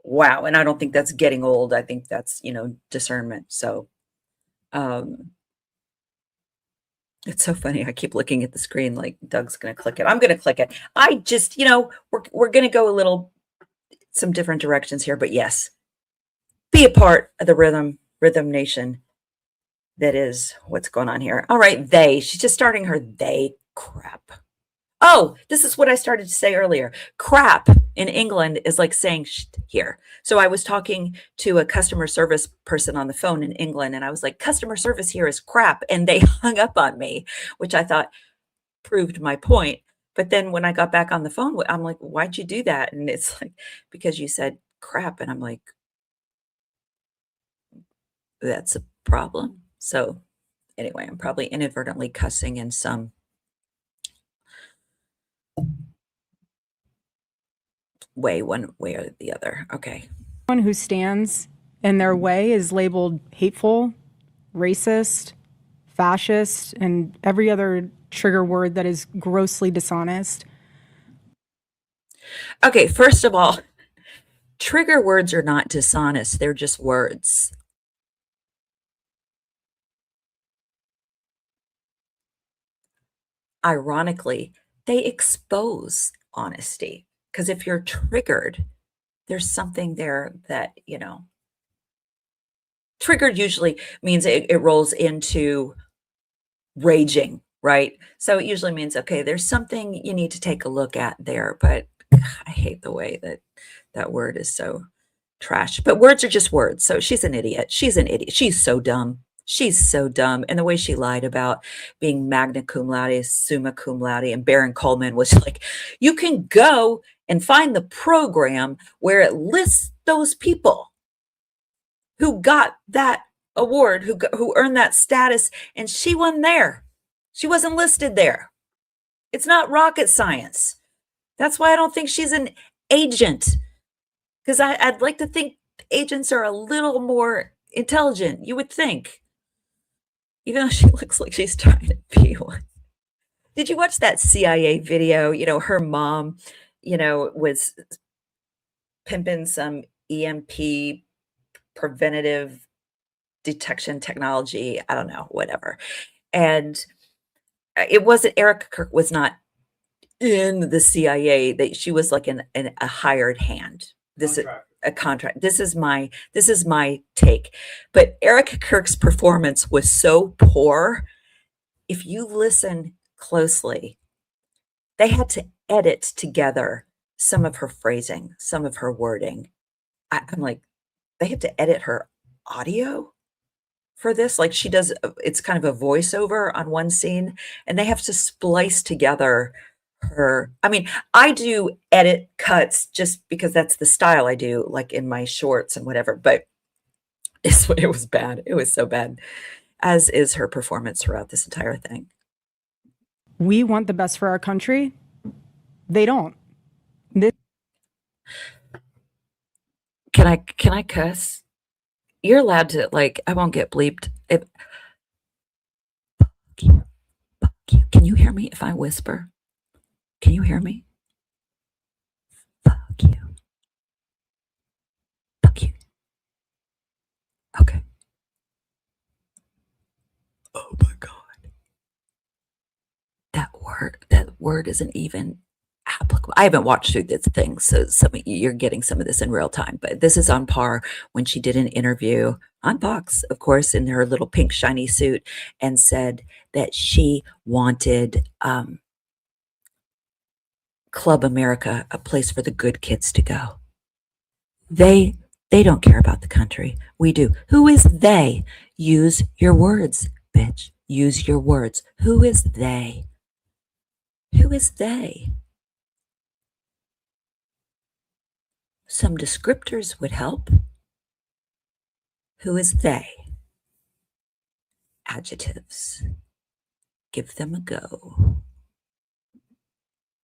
wow. And I don't think that's getting old. I think that's, discernment. So, it's so funny. I keep looking at the screen like Doug's going to click it. I'm going to click it. I just, we're going to go some different directions here, but yes, be a part of the rhythm nation. That is what's going on here. All right. She's just starting her they crap. Oh, this is what I started to say earlier. Crap in England is like saying here. So I was talking to a customer service person on the phone in England, and I was like, customer service here is crap. And they hung up on me, which I thought proved my point. But then when I got back on the phone, I'm like, why'd you do that? And it's like, because you said crap. And I'm like, that's a problem. So anyway, I'm probably inadvertently cussing in some way, one way or the other. Okay. Someone who stands in their way is labeled hateful, racist, fascist, and every other trigger word that is grossly dishonest. Okay, first of all, trigger words are not dishonest. They're just words. Ironically, they expose honesty, because if you're triggered, there's something there that, triggered usually means it rolls into raging, right? So it usually means, okay, there's something you need to take a look at there, but I hate the way that word is so trash. But words are just words. So she's an idiot. She's an idiot. She's so dumb. She's so dumb. And the way she lied about being magna cum laude, summa cum laude, and Baron Coleman was like, you can go and find the program where it lists those people who got that award, who earned that status, and she wasn't there. She wasn't listed there. It's not rocket science. That's why I don't think she's an agent, because I'd like to think agents are a little more intelligent, you would think, even though she looks like she's trying to be one. Did you watch that CIA video? Her mom, was pimping some EMP preventative detection technology. I don't know, whatever. And it wasn't, Erika Kirk was not in the CIA. That she was like a hired hand. This is a contract. This is my take. But Erika Kirk's performance was so poor. If you listen closely, they had to edit together some of her phrasing, some of her wording. I'm like, they had to edit her audio for this. Like she does, it's kind of a voiceover on one scene, and they have to splice together I do edit cuts just because that's the style I do, like in my shorts and whatever, but it was bad. It was so bad, as is her performance throughout this entire thing. We want the best for our country. They don't. Can I cuss? You're allowed to, I won't get bleeped. Fuck you. Can you hear me if I whisper? Can you hear me? Fuck you. Fuck you. Okay. Oh my God. That word isn't even applicable. I haven't watched through this thing, so you're getting some of this in real time, but this is on par when she did an interview on Fox, of course, in her little pink shiny suit, and said that she wanted Club America, a place for the good kids to go. They don't care about the country. We do. Who is they? Use your words, bitch. Use your words. Who is they? Who is they? Some descriptors would help. Who is they? Adjectives. Give them a go.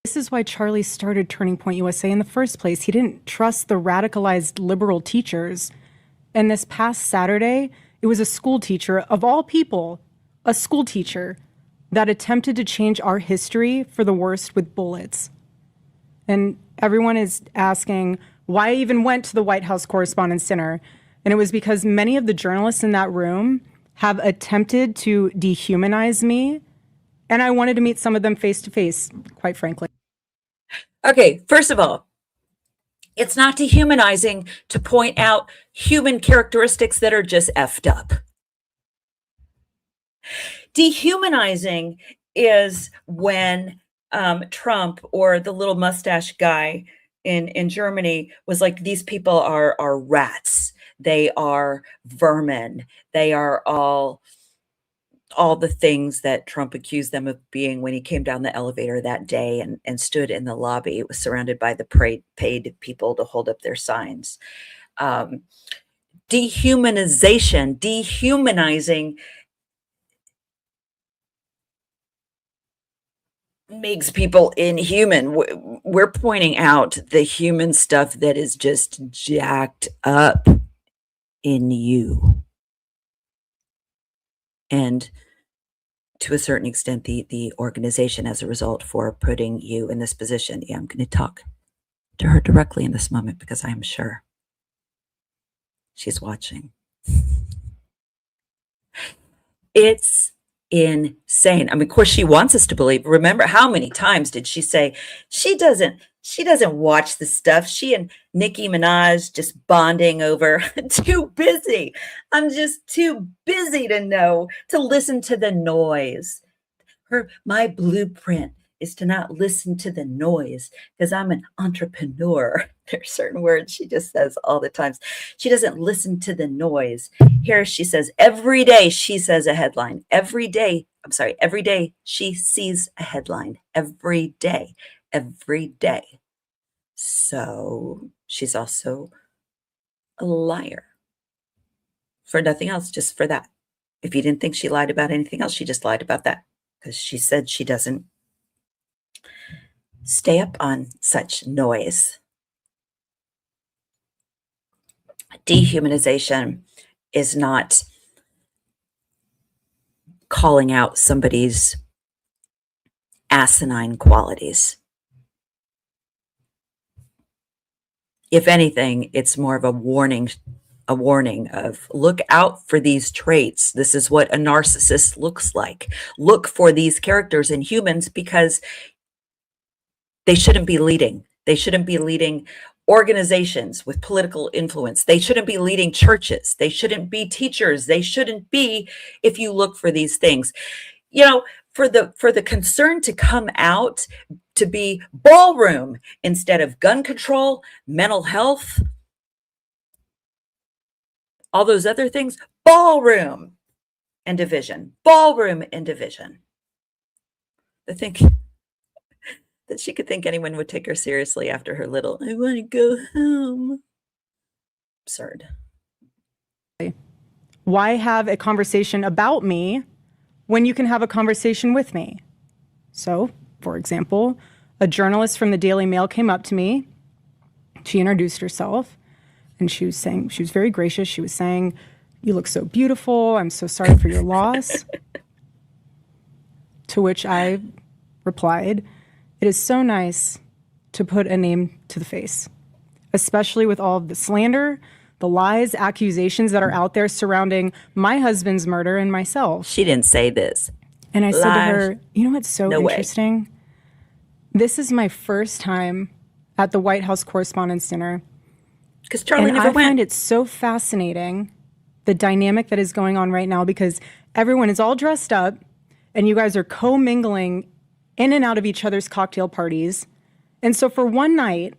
This is why Charlie started Turning Point USA in the first place. He didn't trust the radicalized liberal teachers. And this past Saturday, it was a school teacher, of all people, a school teacher, that attempted to change our history for the worst with bullets. And everyone is asking why I even went to the White House Correspondents' Dinner. And it was because many of the journalists in that room have attempted to dehumanize me. And I wanted to meet some of them face to face, quite frankly. Okay, first of all, it's not dehumanizing to point out human characteristics that are just effed up. Dehumanizing is when Trump or the little mustache guy in Germany was like, these people are rats. They are vermin. They are all the things that Trump accused them of being when he came down the elevator that day and stood in the lobby. It was surrounded by the paid people to hold up their signs. Dehumanizing makes people inhuman. We're pointing out the human stuff that is just jacked up in you. And to a certain extent, the organization as a result for putting you in this position. Yeah, I'm going to talk to her directly in this moment because I'm sure she's watching. It's insane. I mean, of course, she wants us to believe. Remember, how many times did she say she doesn't watch the stuff? She and Nicki Minaj just bonding over. Too busy. I'm just too busy to listen to the noise. My blueprint is to not listen to the noise because I'm an entrepreneur. There are certain words she just says all the times. She doesn't listen to the noise. Here she says, every day she says a headline. Every day she sees a headline. Every day. So she's also a liar. For nothing else, just for that. If you didn't think she lied about anything else, she just lied about that. Because she said she doesn't stay up on such noise. Dehumanization is not calling out somebody's asinine qualities. If anything, it's more of a warning of look out for these traits. This is what a narcissist looks like. Look for these characters in humans because they shouldn't be leading. They shouldn't be leading organizations with political influence. They shouldn't be leading churches. They shouldn't be teachers. They shouldn't be, if you look for these things. For the concern to come out to be ballroom instead of gun control, mental health, all those other things, ballroom and division. I think that she could think anyone would take her seriously after her little, I want to go home. Absurd. Why have a conversation about me when you can have a conversation with me? So, for example, a journalist from the Daily Mail came up to me. She introduced herself. And she was very gracious. She was saying, "You look so beautiful. I'm so sorry for your loss." To which I replied, "It is so nice to put a name to the face, especially with all of the slander, the lies, accusations that are out there surrounding my husband's murder and myself." She didn't say this. And I said to her, "You know what's so No way. interesting? This is my first time at the White House Correspondents' Dinner. Because Charlie And never I went. find it so fascinating, the dynamic that is going on right now, because everyone is all dressed up and you guys are co-mingling in and out of each other's cocktail parties. And so for one night,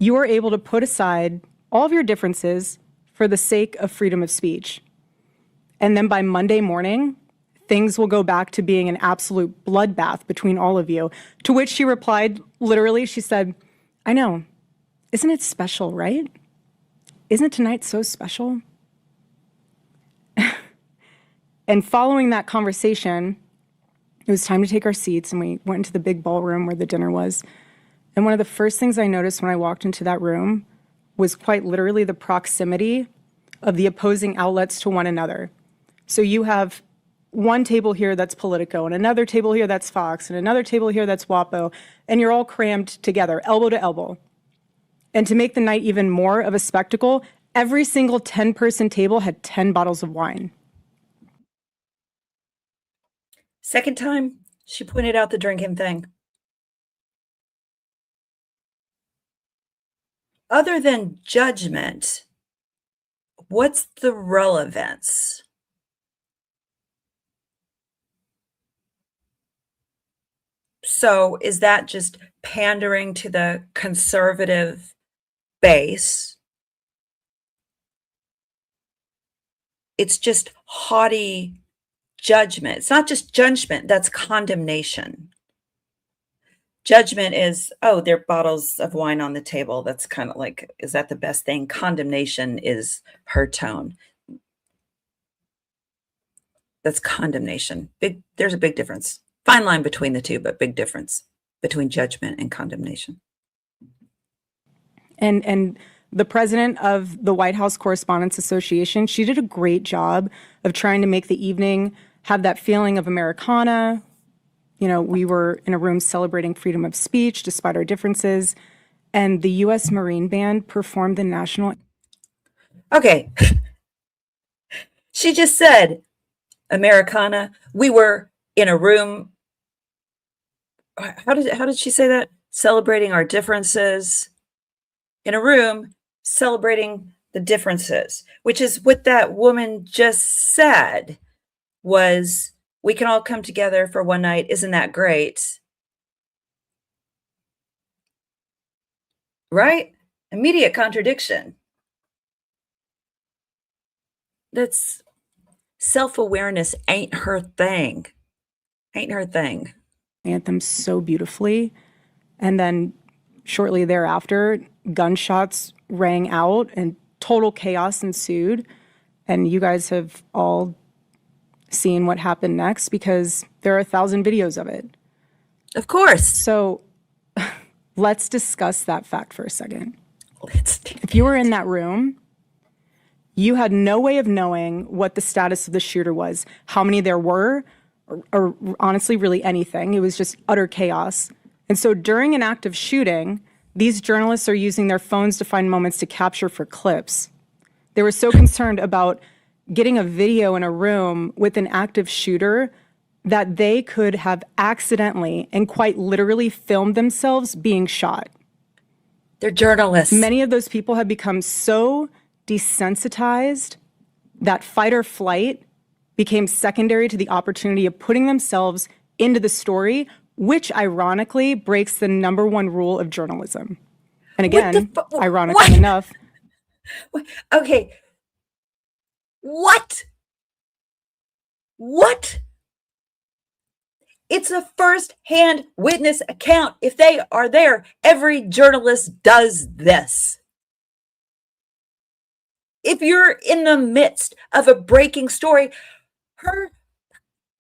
you are able to put aside all of your differences for the sake of freedom of speech. And then by Monday morning, things will go back to being an absolute bloodbath between all of you." To which she replied, literally, she said, "I know. Isn't it special, right? Isn't tonight so special?" And following that conversation, It was time to take our seats, and we went into the big ballroom where the dinner was. And one of the first things I noticed when I walked into that room was quite literally the proximity of the opposing outlets to one another. So you have one table here that's Politico, and another table here that's Fox, and another table here that's WAPO, and you're all crammed together, elbow to elbow. And to make the night even more of a spectacle, every single 10-person table had 10 bottles of wine. Second time, she pointed out the drinking thing. Other than judgment, what's the relevance? So is that just pandering to the conservative base? It's just haughty judgment. It's not just judgment, that's condemnation. Judgment is, oh, there are bottles of wine on the table. That's kind of like, is that the best thing? Condemnation is her tone. That's condemnation. There's a big difference. Fine line between the two, but big difference between judgment and condemnation. And the president of the White House Correspondents Association, she did a great job of trying to make the evening have that feeling of Americana. You know, we were in a room celebrating freedom of speech despite our differences, and the U.S. Marine Band performed the national. Okay. She just said Americana. We were in a room. How did she say that? Celebrating our differences. In a room celebrating the differences, which is what that woman just said was, we can all come together for one night. Isn't that great? Right? Immediate contradiction. That's self-awareness ain't her thing. Ain't her thing. Anthem so beautifully. And then shortly thereafter, gunshots rang out and total chaos ensued. And you guys have all seen what happened next because there are 1,000 videos of it. Of course. So let's discuss that fact for a second. If you were in that room, you had no way of knowing what the status of the shooter was, how many there were, or honestly, really anything. It was just utter chaos. And so during an active shooting, these journalists are using their phones to find moments to capture for clips. They were so concerned about getting a video in a room with an active shooter that they could have accidentally and quite literally filmed themselves being shot. They're journalists. Many of those people have become so desensitized that fight or flight became secondary to the opportunity of putting themselves into the story, which ironically breaks the #1 rule of journalism. And again, ironically enough. Okay. What? It's a first-hand witness account. If they are there, every journalist does this. If you're in the midst of a breaking story,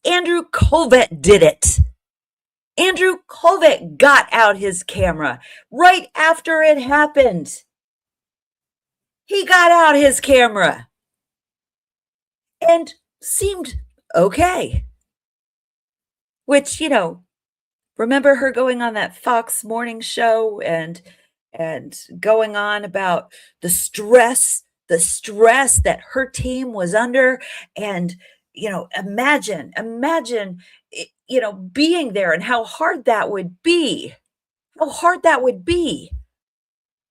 Andrew Colvett did it. Andrew Colvett got out his camera right after it happened. He got out his camera and seemed okay. Which, remember her going on that Fox morning show and going on about the stress that her team was under. And, imagine, being there and how hard that would be.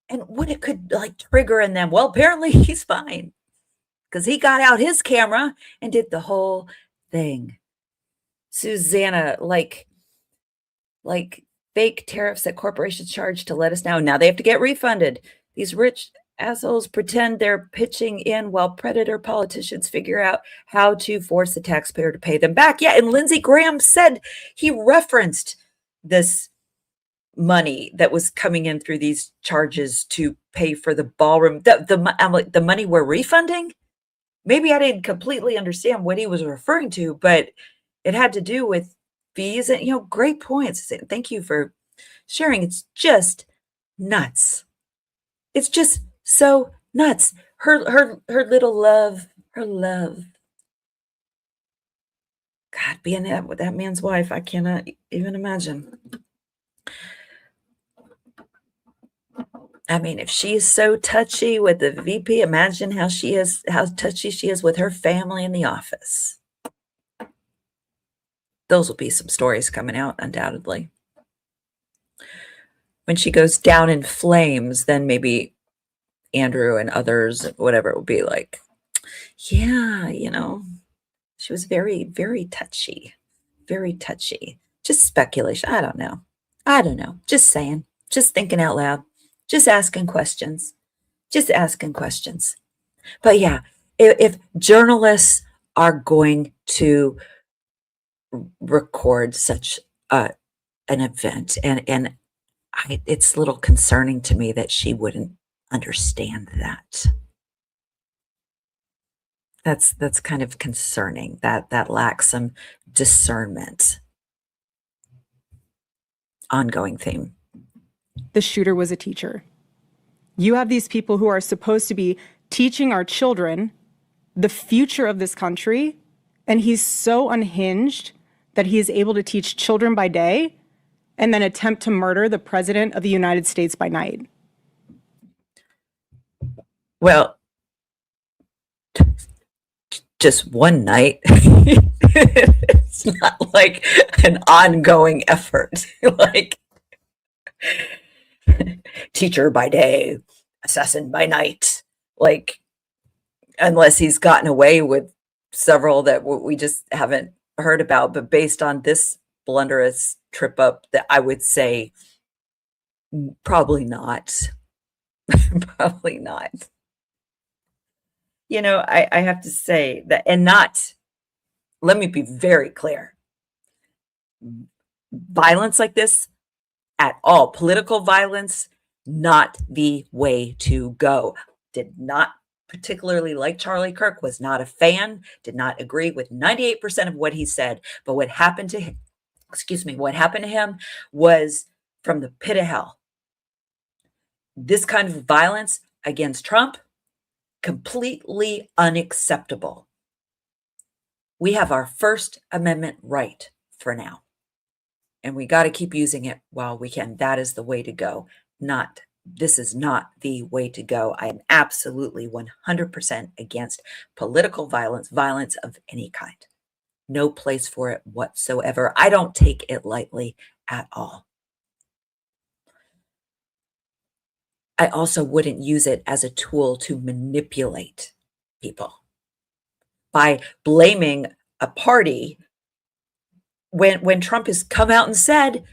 And what it could trigger in them. Well, apparently he's fine because he got out his camera and did the whole thing. Susanna, like fake tariffs that corporations charge to let us know. Now they have to get refunded. These rich assholes pretend they're pitching in while predator politicians figure out how to force the taxpayer to pay them back. Yeah, and Lindsey Graham said he referenced this money that was coming in through these charges to pay for the ballroom. I'm like, the money we're refunding? Maybe I didn't completely understand what he was referring to, but it had to do with fees, and great points. Thank you for sharing. It's just nuts. It's just so nuts. Her little love, her love. God, being that man's wife, I cannot even imagine. I mean, if she's so touchy with the VP, imagine how touchy she is with her family in the office. Those will be some stories coming out, undoubtedly. When she goes down in flames, then maybe Andrew and others, whatever, it will be like, yeah, she was very, very touchy, very touchy. Just speculation. I don't know. Just saying, just thinking out loud, just asking questions. But yeah, if journalists are going to record such an event, and it's a little concerning to me that she wouldn't understand that. That's kind of concerning, that lacks some discernment. Ongoing theme. The shooter was a teacher. You have these people who are supposed to be teaching our children the future of this country, and he's so unhinged that he is able to teach children by day and then attempt to murder the president of the United States by night. Well, just one night. It's not like an ongoing effort. Like teacher by day, assassin by night. Like, unless he's gotten away with several that we just haven't heard about. But based on this blunderous trip up, that I would say probably not. Probably not. I have to say that, and not, let me be very clear. Violence like this at all, political violence, not the way to go. Did not particularly like Charlie Kirk, was not a fan, did not agree with 98% of what he said. But what happened to him, was from the pit of hell. This kind of violence against Trump, completely unacceptable. We have our First Amendment right for now, and we got to keep using it while we can. That is the way to go. This is not the way to go. I am absolutely 100% against political violence of any kind. No place for it whatsoever. I don't take it lightly at all. I also wouldn't use it as a tool to manipulate people by blaming a party when Trump has come out and said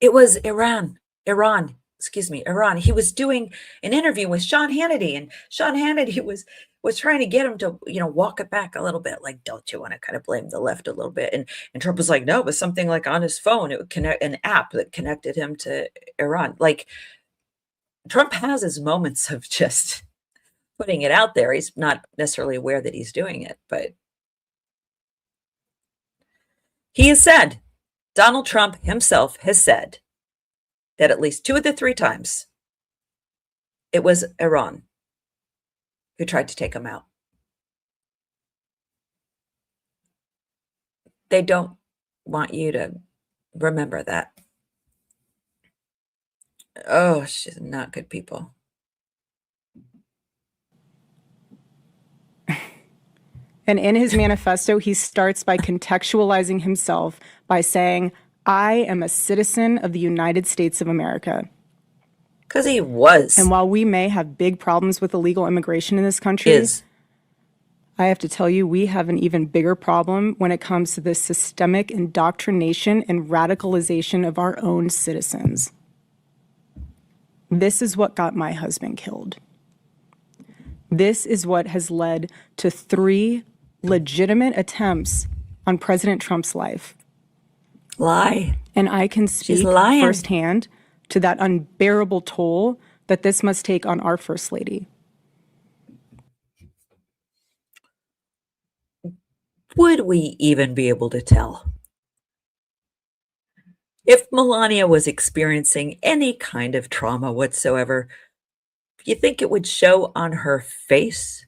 it was Iran. He was doing an interview with Sean Hannity, and Sean Hannity was trying to get him to, walk it back a little bit. Like, don't you want to kind of blame the left a little bit? And Trump was like, no, it was something like on his phone. It would connect an app that connected him to Iran. Like, Trump has his moments of just putting it out there. He's not necessarily aware that he's doing it, but he has said, Donald Trump himself has said that at least 2 of the 3 times it was Iran who tried to take him out. They don't want you to remember that. Oh, she's not good people. And in his manifesto, he starts by contextualizing himself by saying, I am a citizen of the United States of America. Because he was. And while we may have big problems with illegal immigration in this country, I have to tell you, we have an even bigger problem when it comes to the systemic indoctrination and radicalization of our own citizens. This is what got my husband killed. This is what has led to 3 legitimate attempts on President Trump's life. Lie. And I can speak firsthand to that unbearable toll that this must take on our First Lady. Would we even be able to tell If Melania was experiencing any kind of trauma whatsoever, you think it would show on her face?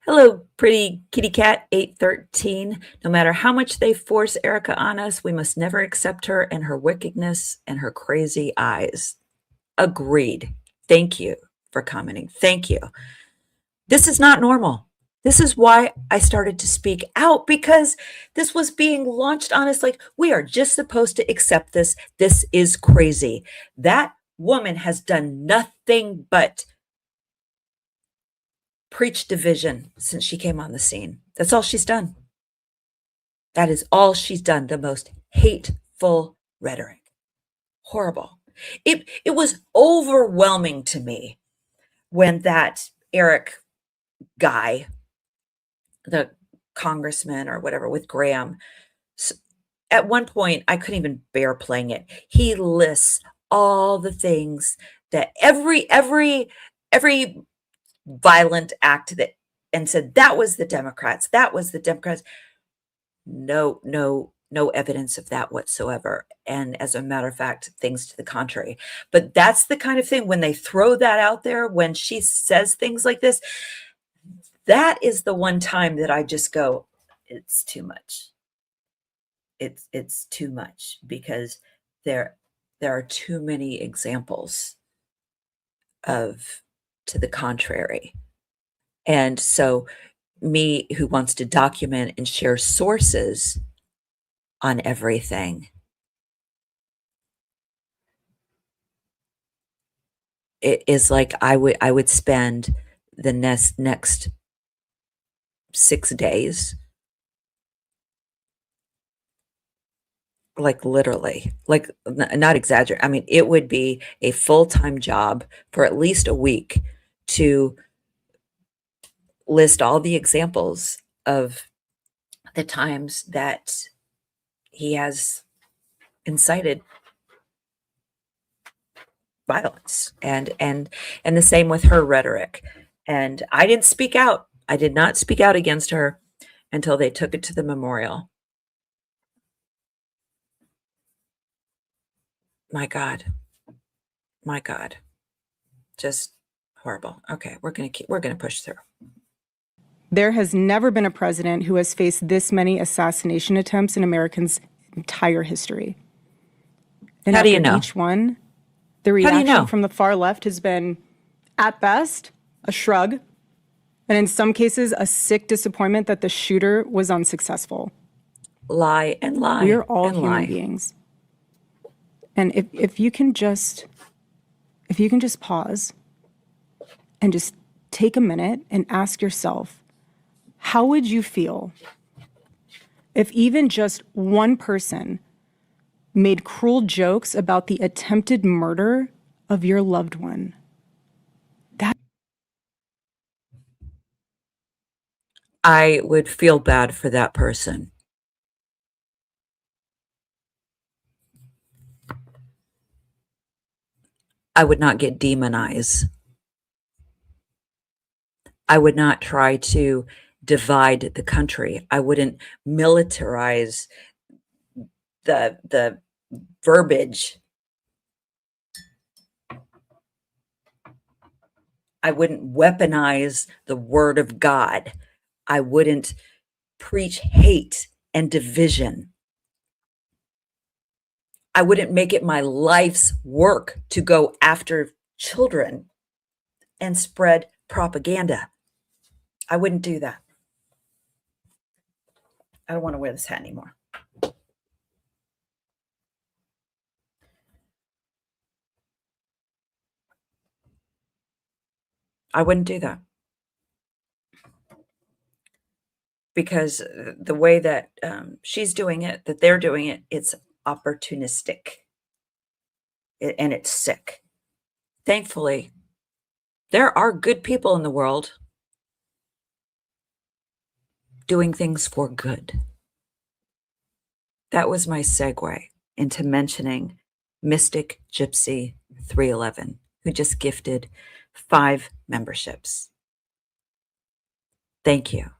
Hello, pretty kitty cat 813. No matter how much they force Erika on us, we must never accept her and her wickedness and her crazy eyes. Agreed. Thank you for commenting. Thank you. This is not normal. This is why I started to speak out, because this was being launched on us like we are just supposed to accept this. This is crazy. That woman has done nothing but preach division since she came on the scene. That's all she's done. That is all she's done. The most hateful rhetoric. Horrible. It was overwhelming to me when that Eric guy, the congressman or whatever with Graham, at one point I couldn't even bear playing it. He lists all the things that every violent act that, and said that was the Democrats. That was the Democrats. No evidence of that whatsoever. And as a matter of fact, things to the contrary. But that's the kind of thing when they throw that out there, when she says things like this, that is the one time that I just go, it's too much. It's too much, because there are too many examples of to the contrary. And so me, who wants to document and share sources on everything, it is like I would spend the next 6 days, like literally, like not exaggerate. I mean, it would be a full-time job for at least a week to list all the examples of the times that he has incited violence, and the same with her rhetoric. And I didn't speak out. I did not speak out against her until they took it to the memorial. My God, just horrible. Okay, we're gonna push through. There has never been a president who has faced this many assassination attempts in Americans' entire history. And How do you after know? each one, the How do you reaction know? from the far left has been, at best, a shrug, and in some cases, a sick disappointment that the shooter was unsuccessful. Lie and lie. We are all and human lie. beings. And if you can just pause and just take a minute and ask yourself, how would you feel if even just one person made cruel jokes about the attempted murder of your loved one? I would feel bad for that person. I would not get demonized. I would not try to divide the country. I wouldn't militarize the verbiage. I wouldn't weaponize the word of God. I wouldn't preach hate and division. I wouldn't make it my life's work to go after children and spread propaganda. I wouldn't do that. I don't want to wear this hat anymore. I wouldn't do that. Because the way that she's doing it, that they're doing it, it's opportunistic. And it's sick. Thankfully, there are good people in the world doing things for good. That was my segue into mentioning Mystic Gypsy 311, who just gifted 5 memberships. Thank you.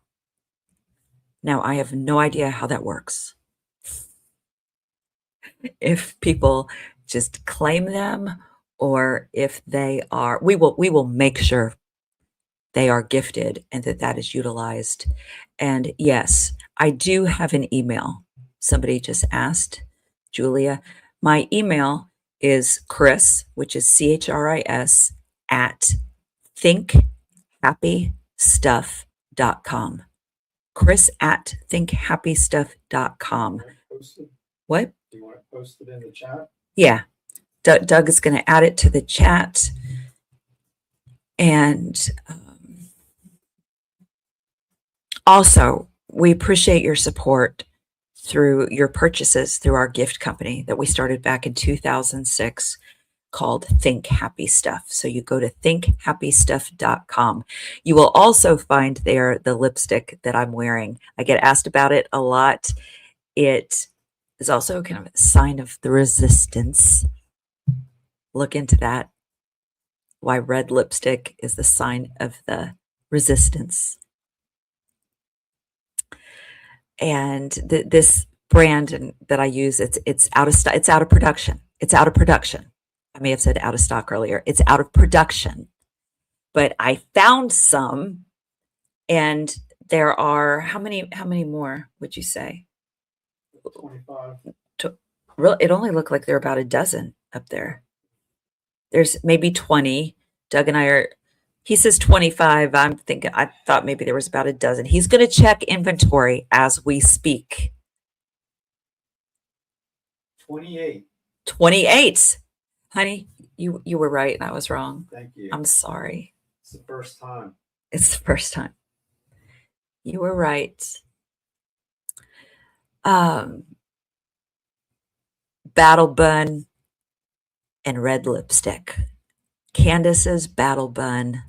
Now, I have no idea how that works. if people just claim them or if they are, we will make sure they are gifted and that that is utilized. And yes, I do have an email. Somebody just asked, Julia. My email is Chris, which is CHRIS at thinkhappystuff.com. Chris at thinkhappystuff.com. What? Do you want to post it in the chat? Yeah. Doug is going to add it to the chat. And also, we appreciate your support through your purchases through our gift company that we started back in 2006 called Think Happy Stuff. So you go to thinkhappystuff.com. You will also find there the lipstick that I'm wearing. I get asked about it a lot. It is also kind of a sign of the resistance. Look into that. Why red lipstick is the sign of the resistance. And this brand that I use, it's out of stock. It's out of production. It's out of production. I may have said out of stock earlier. It's out of production. But I found some, and there are how many more would you say? 25. It only looked like there are about a dozen up there. There's maybe 20. Doug and I are, he says 25. I thought maybe there was about a dozen. He's going to check inventory as we speak. 28. 28. Honey, you were right and I was wrong. Thank you. I'm sorry. It's the first time. It's the first time. You were right. Battle bun and red lipstick. Candace's battle bun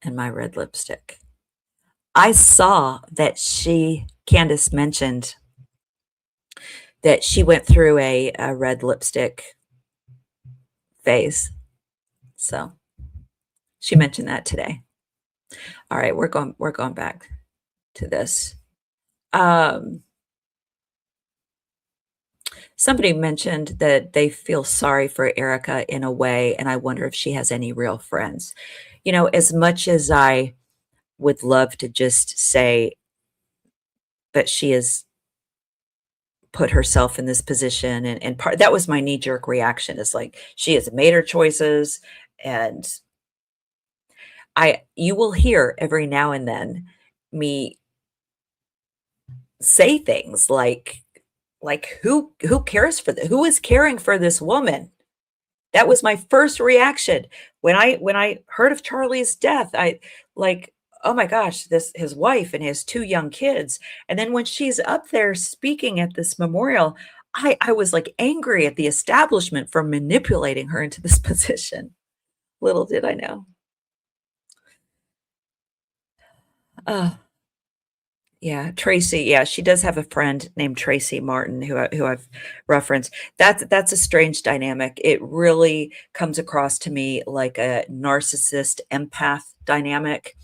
and my red lipstick. I saw that Candace mentioned that she went through a red lipstick phase. So she mentioned that today. All right, we're going back to this. Somebody mentioned that they feel sorry for Erika in a way, and I wonder if she has any real friends. You know, as much as I would love to just say that she has put herself in this position, and part that was my knee-jerk reaction, is like she has made her choices, and you will hear every now and then me say things like who cares for this? Who is caring for this woman? That was my first reaction when I heard of Charlie's death. I like, oh my gosh, his wife and his 2 young kids. And then when she's up there speaking at this memorial, I was like angry at the establishment for manipulating her into this position. Little did I know. Yeah, Tracy. Yeah, she does have a friend named Tracy Martin who I've referenced. That's a strange dynamic. It really comes across to me like a narcissist empath dynamic.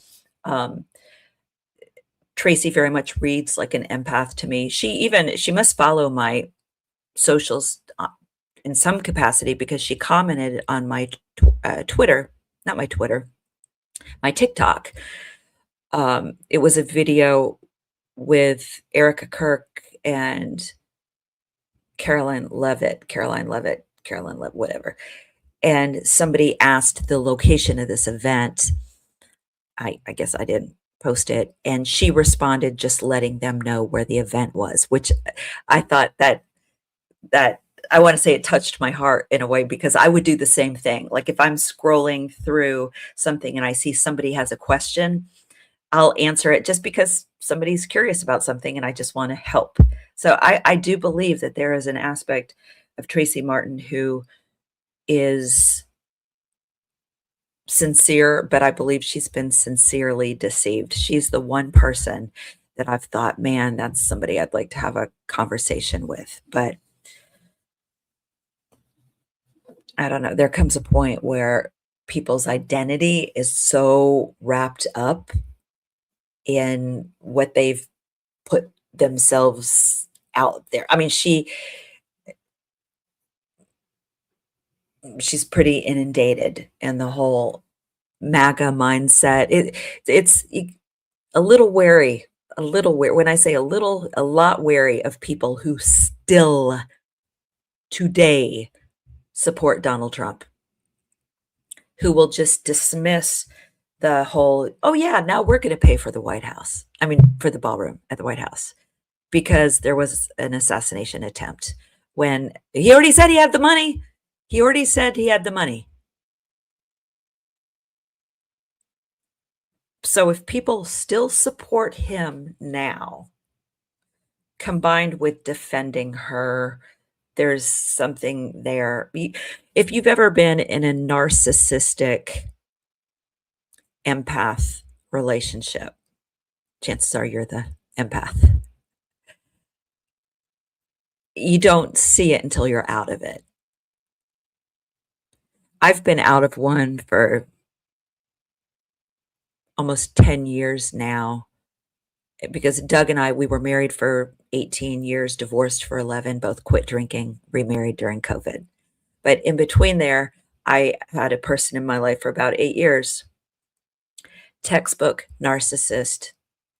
Tracy very much reads like an empath to me. She must follow my socials in some capacity because she commented on my Twitter, not my Twitter, my TikTok. It was a video with Erika, Kirk, and Caroline Levitt, whatever. And somebody asked the location of this event. I guess I didn't post it. And she responded just letting them know where the event was, which I thought that I want to say it touched my heart in a way, because I would do the same thing. Like if I'm scrolling through something and I see somebody has a question, I'll answer it just because somebody's curious about something and I just want to help. So I do believe that there is an aspect of Tracy Martin who is sincere, but I believe she's been sincerely deceived. She's the one person that I've thought, man, that's somebody I'd like to have a conversation with. But I don't know. There comes a point where people's identity is so wrapped up in what they've put themselves out there. I mean, she's pretty inundated in the whole MAGA mindset. It's a little wary, when I say a lot wary of people who still today support Donald Trump, who will just dismiss the whole, oh yeah, now we're going to pay for the White House. I mean, for the ballroom at the White House, because there was an assassination attempt when he already said he had the money. He already said he had the money. So if people still support him now, combined with defending her, there's something there. If you've ever been in a narcissistic empath relationship, chances are you're the empath. You don't see it until you're out of it. I've been out of one for almost 10 years now, because Doug and I, we were married for 18 years, divorced for 11, both quit drinking, remarried during COVID. But in between there, I had a person in my life for about 8 years, textbook narcissist,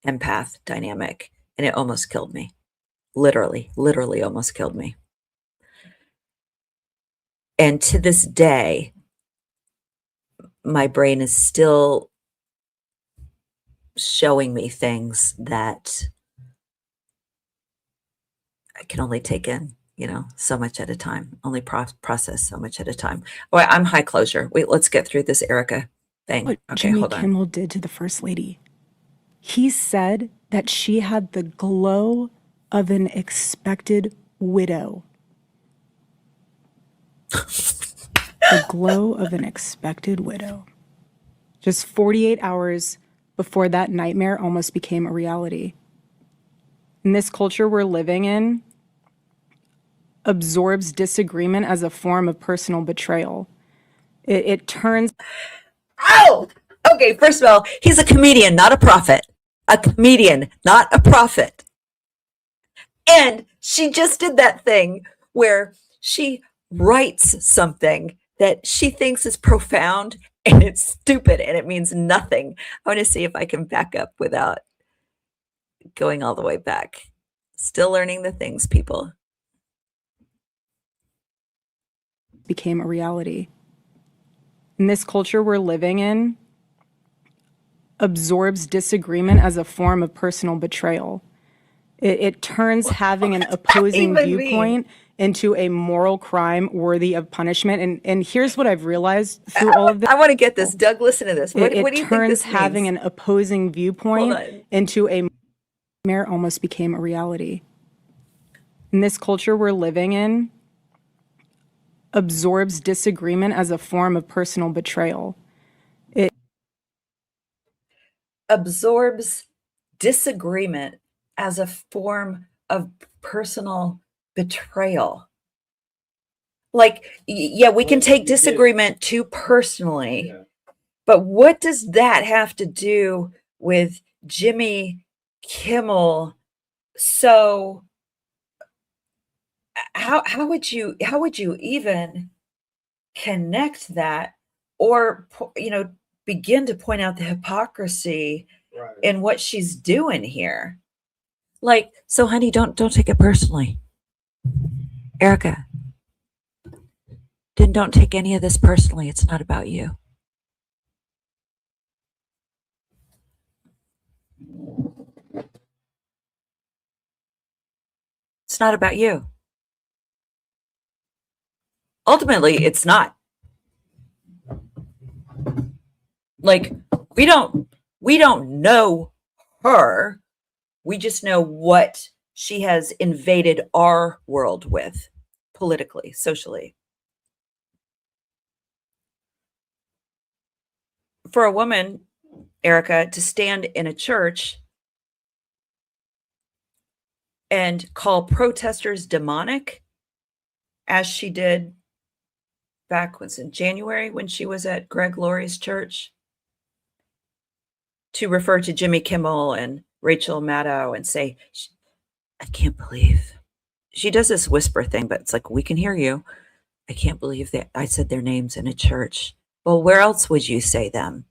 empath dynamic, and it almost killed me. Literally almost killed me. And to this day, my brain is still showing me things that I can only take in, so much at a time, only process so much at a time. Well, I'm high closure. Wait, let's get through this Erika thing. What Okay, Jimmy hold on. Kimmel did to the First Lady. He said that she had the glow of an expected widow. The glow of an expected widow. Just 48 hours before that nightmare almost became a reality. In this culture we're living in, absorbs disagreement as a form of personal betrayal. It turns... Oh, okay. First of all, he's a comedian, not a prophet. A comedian, not a prophet. And she just did that thing where she writes something that she thinks is profound and it's stupid and it means nothing. I want to see if I can back up without going all the way back. Still learning the things, people. Became a reality. In this culture we're living in, absorbs disagreement as a form of personal betrayal. It turns having an opposing viewpoint into a moral crime worthy of punishment. And here's what I've realized through all of this. I want to get this. Doug, listen to this. What do you think this turns means? having an opposing viewpoint into a nightmare almost became a reality. In this culture we're living in, absorbs disagreement as a form of personal betrayal. It absorbs disagreement as a form of personal betrayal. Like, yeah, we can take disagreement too personally, but what does that have to do with Jimmy Kimmel? So how would you even connect that, or begin to point out the hypocrisy in what she's doing here? Like, so honey, don't take it personally. Erika, don't take any of this personally. It's not about you. It's not about you. Ultimately, it's not. Like, we don't know her. We just know what she has invaded our world with, politically, socially. For a woman, Erika, to stand in a church and call protesters demonic, as she did back in January when she was at Greg Laurie's church, to refer to Jimmy Kimmel and Rachel Maddow and say, I can't believe she does this whisper thing, but it's like, we can hear you. I can't believe that I said their names in a church. Well, where else would you say them?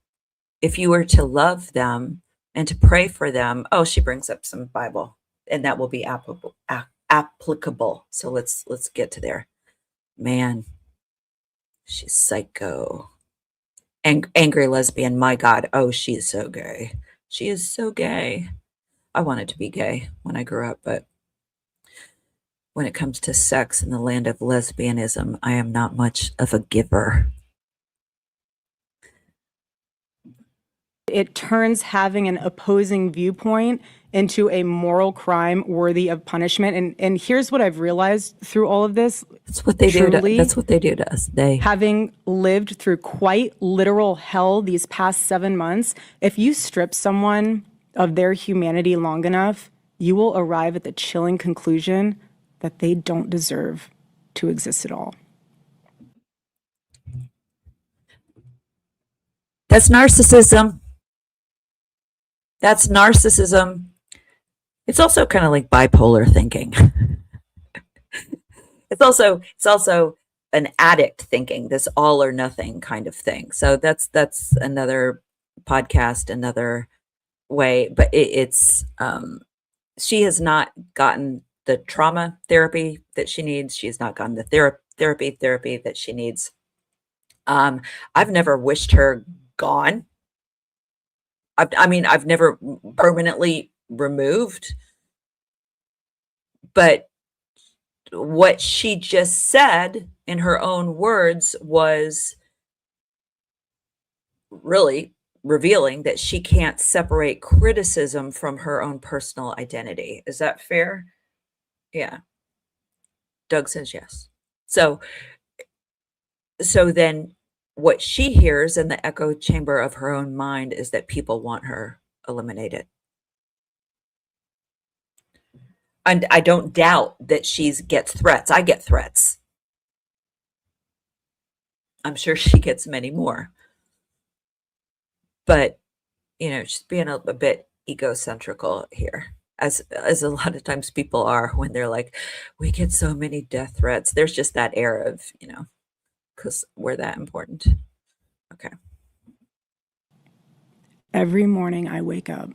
If you were to love them and to pray for them. Oh, she brings up some Bible, and that will be applicable. So let's get to there. Man, she's psycho. Angry lesbian, my God. Oh, she is so gay. She is so gay. I wanted to be gay when I grew up, but when it comes to sex in the land of lesbianism, I am not much of a giver. It turns having an opposing viewpoint into a moral crime worthy of punishment. And here's what I've realized through all of this. That's what they do. That's what they do to us. Having lived through quite literal hell these past 7 months, if you strip someone of their humanity long enough, you will arrive at the chilling conclusion that they don't deserve to exist at all. That's narcissism. That's narcissism. It's also kind of like bipolar thinking. It's also an addict thinking, this all or nothing kind of thing. So that's another podcast, another way. But it's she has not gotten the trauma therapy that she needs. She has not gotten the therapy that she needs. I've never wished her gone. I've never permanently removed, but what she just said in her own words was really revealing that she can't separate criticism from her own personal identity. Is that fair? Yeah. Doug says yes. So then what she hears in the echo chamber of her own mind is that people want her eliminated. And I don't doubt that she gets threats. I get threats. I'm sure she gets many more. But, she's being a bit egocentrical here, as a lot of times people are when they're like, we get so many death threats. There's just that air of, because we're that important. Okay. Every morning I wake up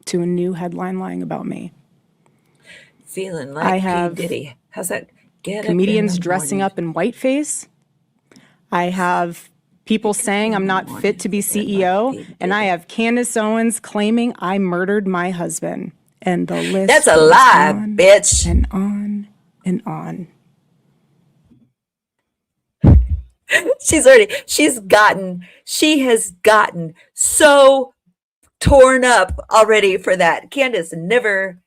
to a new headline lying about me. Feeling like I have P. Diddy. How's that? Get comedians up in the dressing morning. up in whiteface. I have people saying I'm not fit to be CEO. And I have Candace Owens claiming I murdered my husband. And the list That's a goes lie, on bitch. and on and on. She has gotten so torn up already for that. Candace never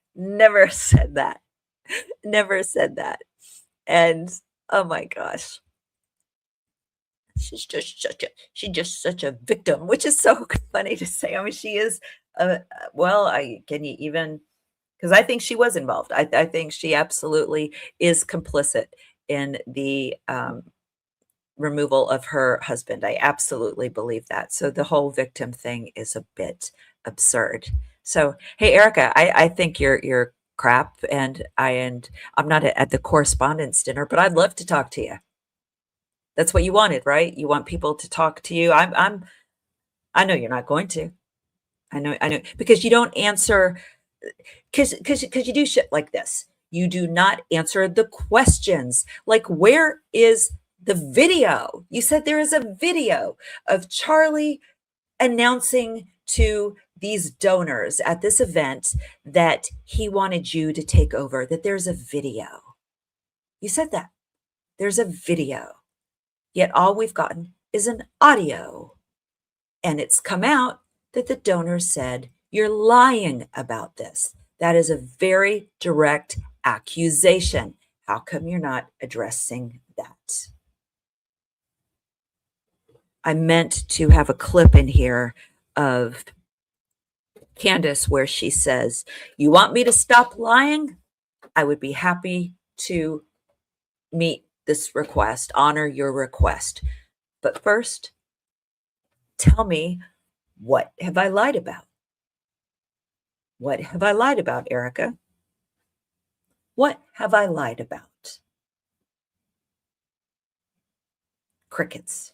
said that. Never said that. And oh my gosh. She's just such a victim, which is so funny to say. I mean, she is can you even, because I think she was involved. I think she absolutely is complicit in the removal of her husband. I absolutely believe that. So the whole victim thing is a bit absurd. So, hey, Erika, I think you're crap, and I'm not at the correspondence dinner, but I'd love to talk to you. That's what you wanted, right? You want people to talk to you. I know you're not going to. I know, because you don't answer, because you do shit like this. You do not answer the questions. Like, where is the video? You said there is a video of Charlie announcing to these donors at this event that he wanted you to take over, that there's a video. You said that. There's a video. Yet all we've gotten is an audio. And it's come out that the donors said, you're lying about this. That is a very direct accusation. How come you're not addressing that? I meant to have a clip in here of Candace where she says, you want me to stop lying? I would be happy to meet this request, honor your request. But first, tell me, what have I lied about? What have I lied about, Erika? What have I lied about? Crickets.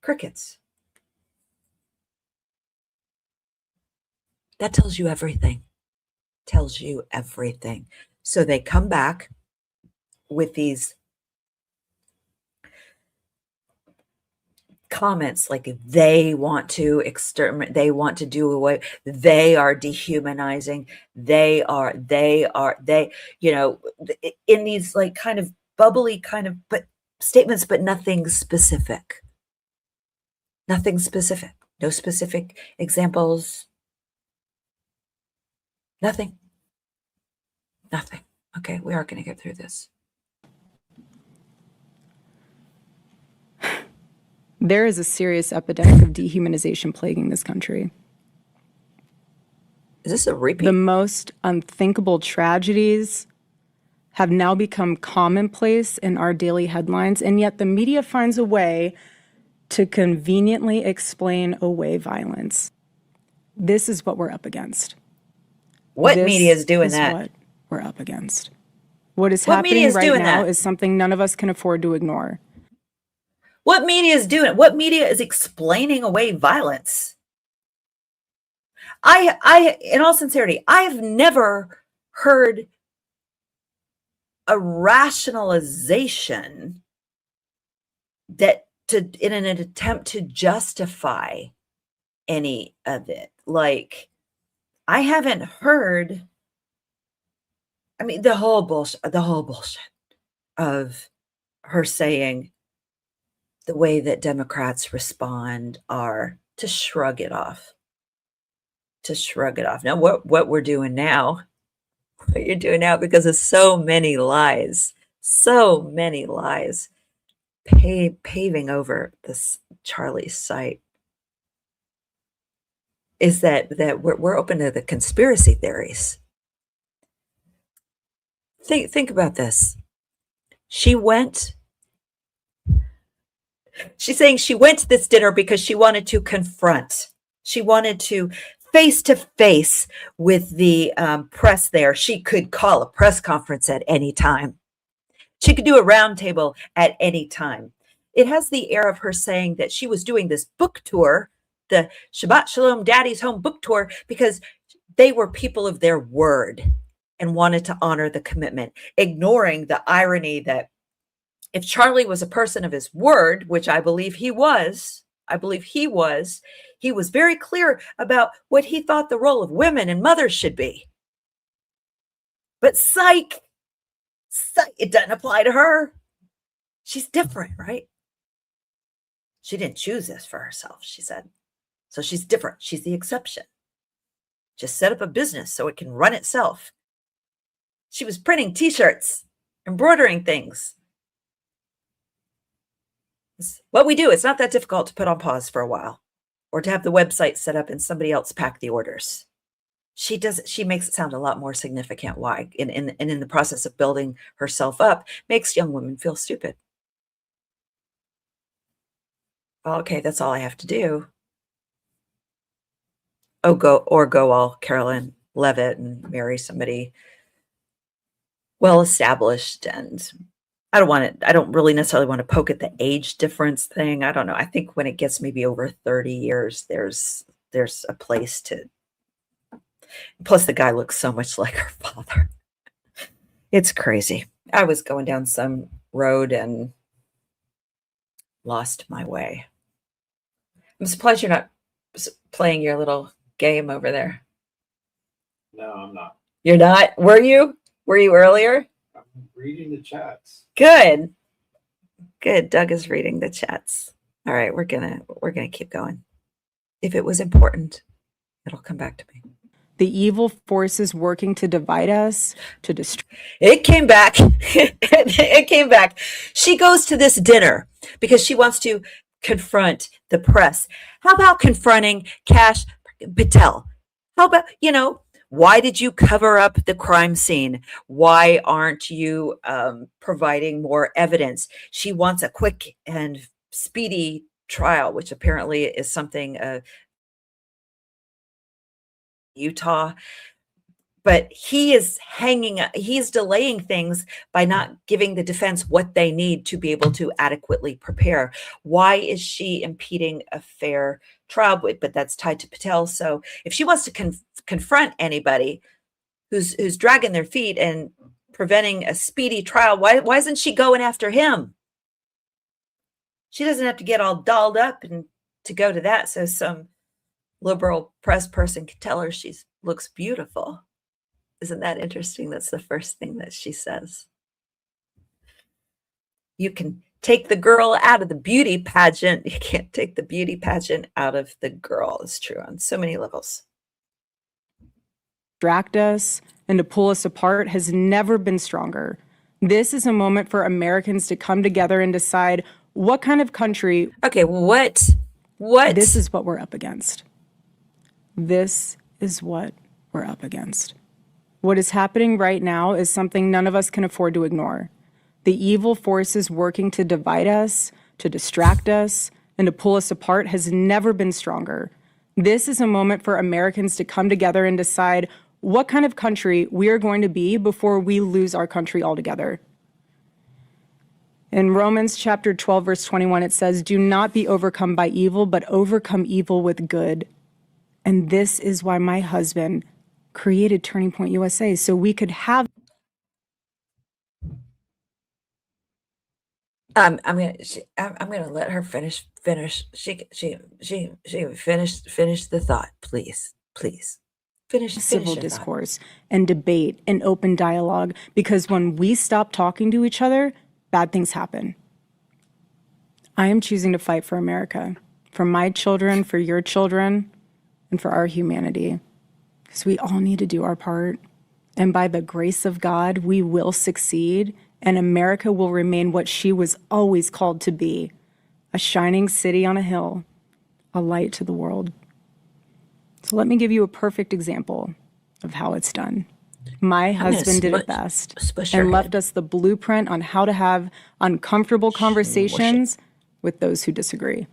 Crickets. That tells you everything. Tells you everything. So they come back with these comments like they want to exterminate, they want to do away, they are dehumanizing, they, you know, in these like kind of bubbly kind of but statements, but nothing specific. Nothing specific. No specific examples. Nothing. Nothing. Okay, we are going to get through this. There is a serious epidemic of dehumanization plaguing this country. Is this a repeat? The most unthinkable tragedies have now become commonplace in our daily headlines, and yet the media finds a way to conveniently explain away violence. This is what we're up against. What media is doing that? What we're up against. What is What media happening is right doing now that? is something none of us can afford to ignore. What media is doing it? What media is explaining away violence? I, in all sincerity, I've never heard a rationalization that in an attempt to justify any of it. Like, I haven't heard, I mean, the whole bullshit of her saying the way that Democrats respond are to shrug it off. To shrug it off. Now, what we're doing now, what you're doing now, because of so many lies, paving over this Charlie's site, is that we're open to the conspiracy theories. Think about this. She's saying she went to this dinner because she wanted to confront. She wanted to face with the press there. She could call a press conference at any time. She could do a roundtable at any time. It has the air of her saying that she was doing this book tour, the Shabbat Shalom Daddy's Home book tour, because they were people of their word and wanted to honor the commitment, ignoring the irony that if Charlie was a person of his word, which I believe he was, he was very clear about what he thought the role of women and mothers should be. But psych, it doesn't apply to her. She's different, right? She didn't choose this for herself, she said. So she's different. She's the exception. Just set up a business so it can run itself. She was printing t-shirts, embroidering things. It's what we do. It's not that difficult to put on pause for a while or to have the website set up and somebody else pack the orders. She makes it sound a lot more significant why, and in the process of building herself up, makes young women feel stupid. Okay, that's all I have to do. Oh, go all Carolyn Levitt and marry somebody well established. And I don't really necessarily want to poke at the age difference thing. I don't know. I think when it gets maybe over 30 years, there's a place to. Plus, the guy looks so much like her father. It's crazy. I was going down some road and lost my way. I'm surprised you're not playing your little game over there. No, I'm not. You're not? Were you? Were you earlier? I'm reading the chats. Good. Doug is reading the chats. All right, we're gonna keep going. If it was important, it'll come back to me. The evil forces working to divide us, to destroy. It came back. It came back. She goes to this dinner because she wants to confront the press. How about confronting Kash Patel? How about, why did you cover up the crime scene? Why aren't you providing more evidence? She wants a quick and speedy trial, which apparently is something Utah. but he is he's delaying things by not giving the defense what they need to be able to adequately prepare. Why is she impeding a fair trial? But that's tied to Patel. So if she wants to confront anybody who's dragging their feet and preventing a speedy trial, why isn't she going after him? She doesn't have to get all dolled up and to go to that. So some liberal press person can tell her she looks beautiful. Isn't that interesting? That's the first thing that she says. You can take the girl out of the beauty pageant. You can't take the beauty pageant out of the girl. It's true on so many levels. Distract us and to pull us apart has never been stronger. This is a moment for Americans to come together and decide what kind of country. Okay, what? This is what we're up against. This is what we're up against. What is happening right now is something none of us can afford to ignore. The evil forces working to divide us, to distract us, and to pull us apart has never been stronger. This is a moment for Americans to come together and decide what kind of country we are going to be before we lose our country altogether. In Romans chapter 12, verse 21, it says, "Do not be overcome by evil, but overcome evil with good." And this is why my husband created Turning Point USA, so we could have. I'm gonna let her finish. She finish the thought, please. Finish Civil your discourse and debate and open dialogue, because when we stop talking to each other, bad things happen. I am choosing to fight for America, for my children, for your children, and for our humanity, because we all need to do our part. And by the grace of God, we will succeed, and America will remain what she was always called to be, a shining city on a hill, a light to the world. So let me give you a perfect example of how it's done. My husband did it best and left us the blueprint on how to have uncomfortable conversations with those who disagree.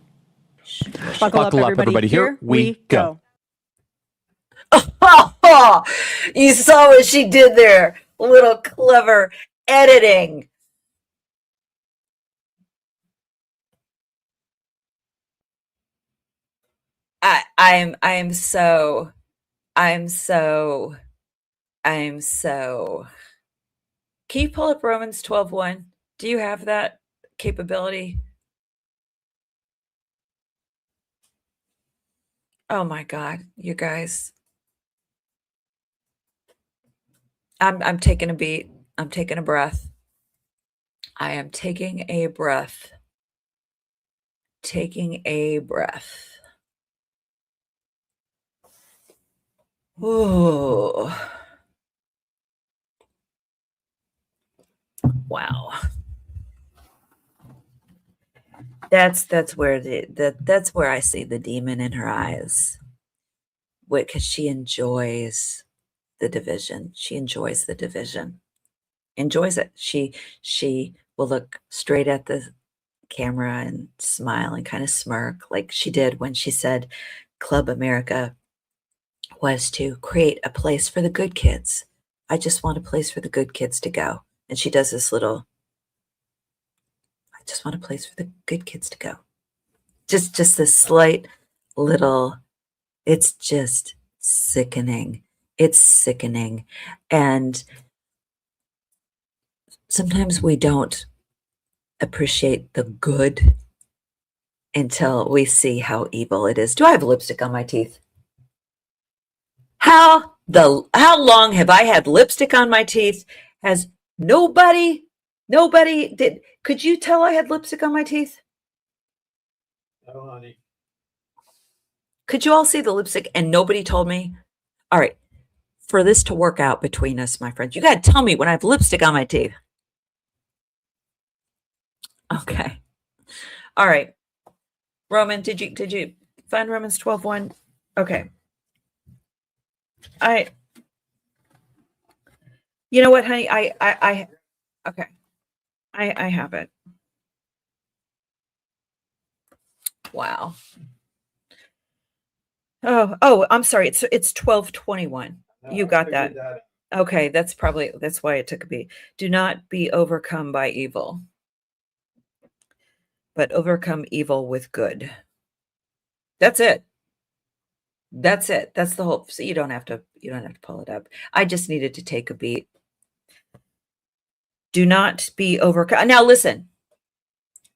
Buckle up, everybody. Here we go. You saw what she did there. A little clever editing. I'm so can you pull up Romans 12:1? Do you have that capability? Oh my God, you guys. I'm taking a beat. I'm taking a breath. I am taking a breath. Taking a breath. Ooh. Wow. That's where that's where I see the demon in her eyes. Because she enjoys the division. She enjoys the division. Enjoys it. She will look straight at the camera and smile and kind of smirk like she did when she said Club America was to create a place for the good kids. I just want a place for the good kids to go. And she does this little, I just want a place for the good kids to go. Just this slight little, it's just sickening. It's sickening. And sometimes we don't appreciate the good until we see how evil it is. Do I have lipstick on my teeth? How long have I had lipstick on my teeth? Has nobody did. Could you tell I had lipstick on my teeth? No, honey. Could you all see the lipstick and nobody told me? All right, for this to work out between us, my friends, you got to tell me when I have lipstick on my teeth. Okay. All right. Roman, did you find Romans 12:1? Okay. You know what, honey? Okay. I have it. Wow. Oh, I'm sorry. It's 12:21. No, You I got figured that. Okay, that's why it took a beat. Do not be overcome by evil, but overcome evil with good. That's it. That's it. That's the whole. So you don't have to pull it up. I just needed to take a beat. Do not be overcome. Now listen.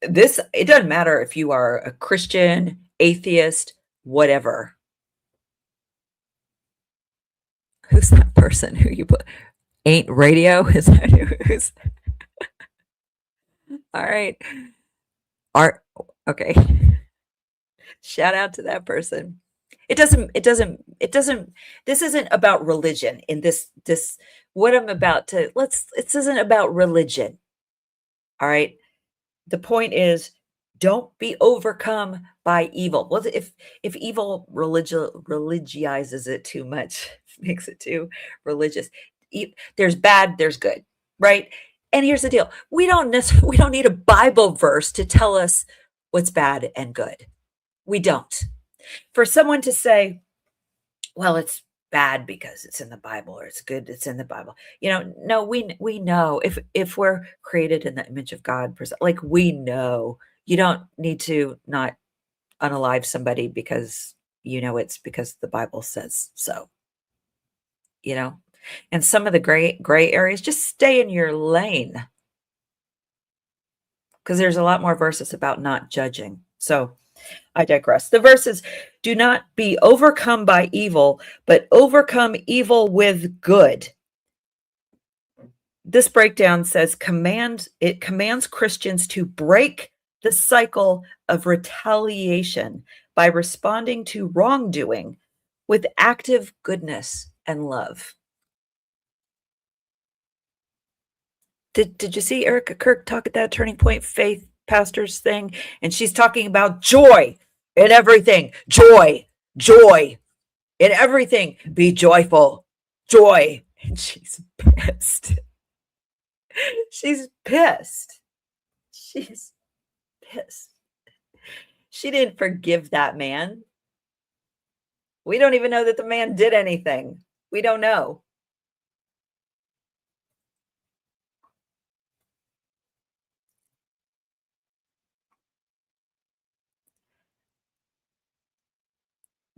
It doesn't matter if you are a Christian, atheist, whatever. Who's that person who you put? Ain't radio? Is that who's? All right. Okay. Shout out to that person. This isn't about religion in this, what I'm about to, this isn't about religion. All right. The point is, don't be overcome by evil. Well, if evil religionizes it too much, makes it too religious. There's bad, there's good, right? And here's the deal: we don't need a Bible verse to tell us what's bad and good. We don't. For someone to say, "Well, it's bad because it's in the Bible," or "It's good, it's in the Bible," no, we know if we're created in the image of God, like, we know. You don't need to not unalive somebody because it's because the Bible says so. And some of the gray areas, just stay in your lane, because there's a lot more verses about not judging. So I digress. The verses: do not be overcome by evil, but overcome evil with good. This breakdown says it commands Christians to break the cycle of retaliation by responding to wrongdoing with active goodness and love. Did you see Erika Kirk talk at that Turning Point Faith Pastors thing? And she's talking about joy in everything. Joy in everything. Be joyful. Joy. And she's pissed. She's pissed. She's pissed. She didn't forgive that man. We don't even know that the man did anything. We don't know.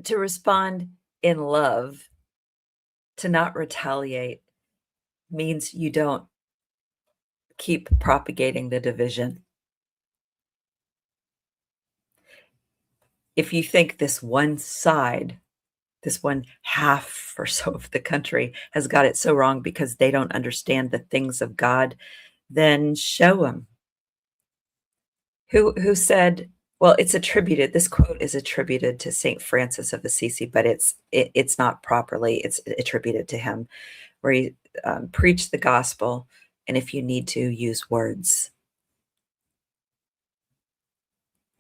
To respond in love, to not retaliate, means you don't keep propagating the division. If you think this one side, this one half or so of the country has got it so wrong because they don't understand the things of God, then show them. Who said, well, it's attributed, this quote is attributed to St. Francis of Assisi, but it's not properly, it's attributed to him, where he preached the gospel, and if you need to, use words.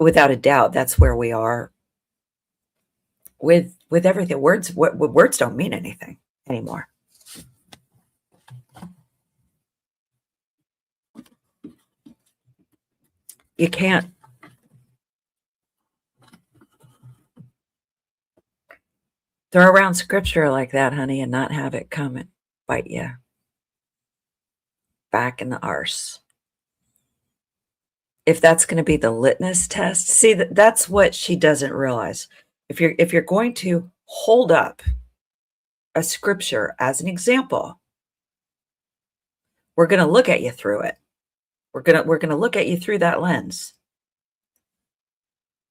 Without a doubt, that's where we are with everything. Words don't mean anything anymore. You can't throw around scripture like that, honey, and not have it come and bite you back in the arse. If that's going to be the litmus test, see, that's what she doesn't realize. If you're going to hold up a scripture as an example, we're going to look at you through it. We're going to look at you through that lens.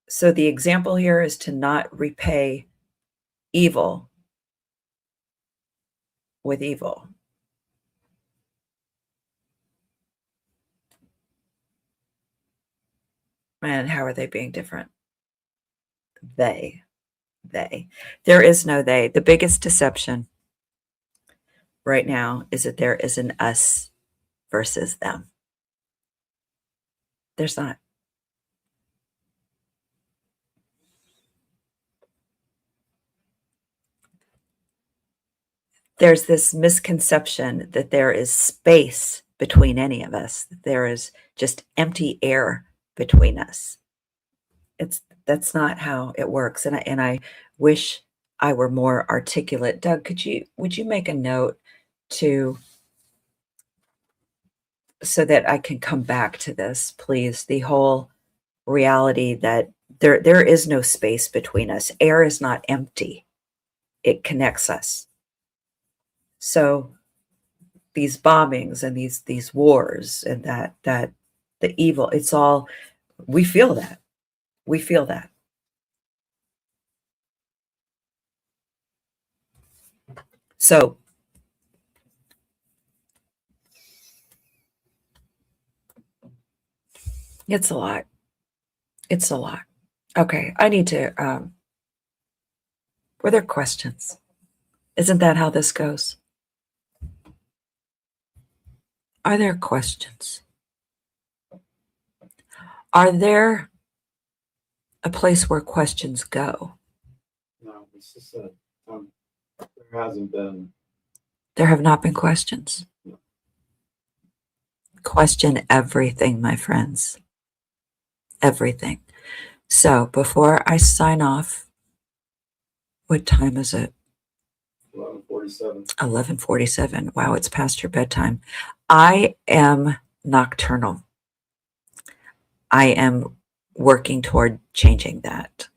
So the example here is to not repay evil with evil. And how are they being different? They. There is no they. The biggest deception right now is that there is an us versus them. There's not. There's this misconception that there is space between any of us, that there is just empty air between us. That's not how it works. And I wish I were more articulate. Doug, would you make a note so that I can come back to this, please. The whole reality that there is no space between us. Air is not empty. It connects us. So these bombings and these wars and that the evil, it's all, we feel that. We feel that. So it's a lot. It's a lot. Okay, I need to, were there questions? Isn't that how this goes? Are there questions? Are there a place where questions go? No, it's just that there hasn't been. There have not been questions. No. Question everything, my friends. Everything. So before I sign off, what time is it? 11:47. 11:47. Wow, it's past your bedtime. I am nocturnal. I am working toward changing that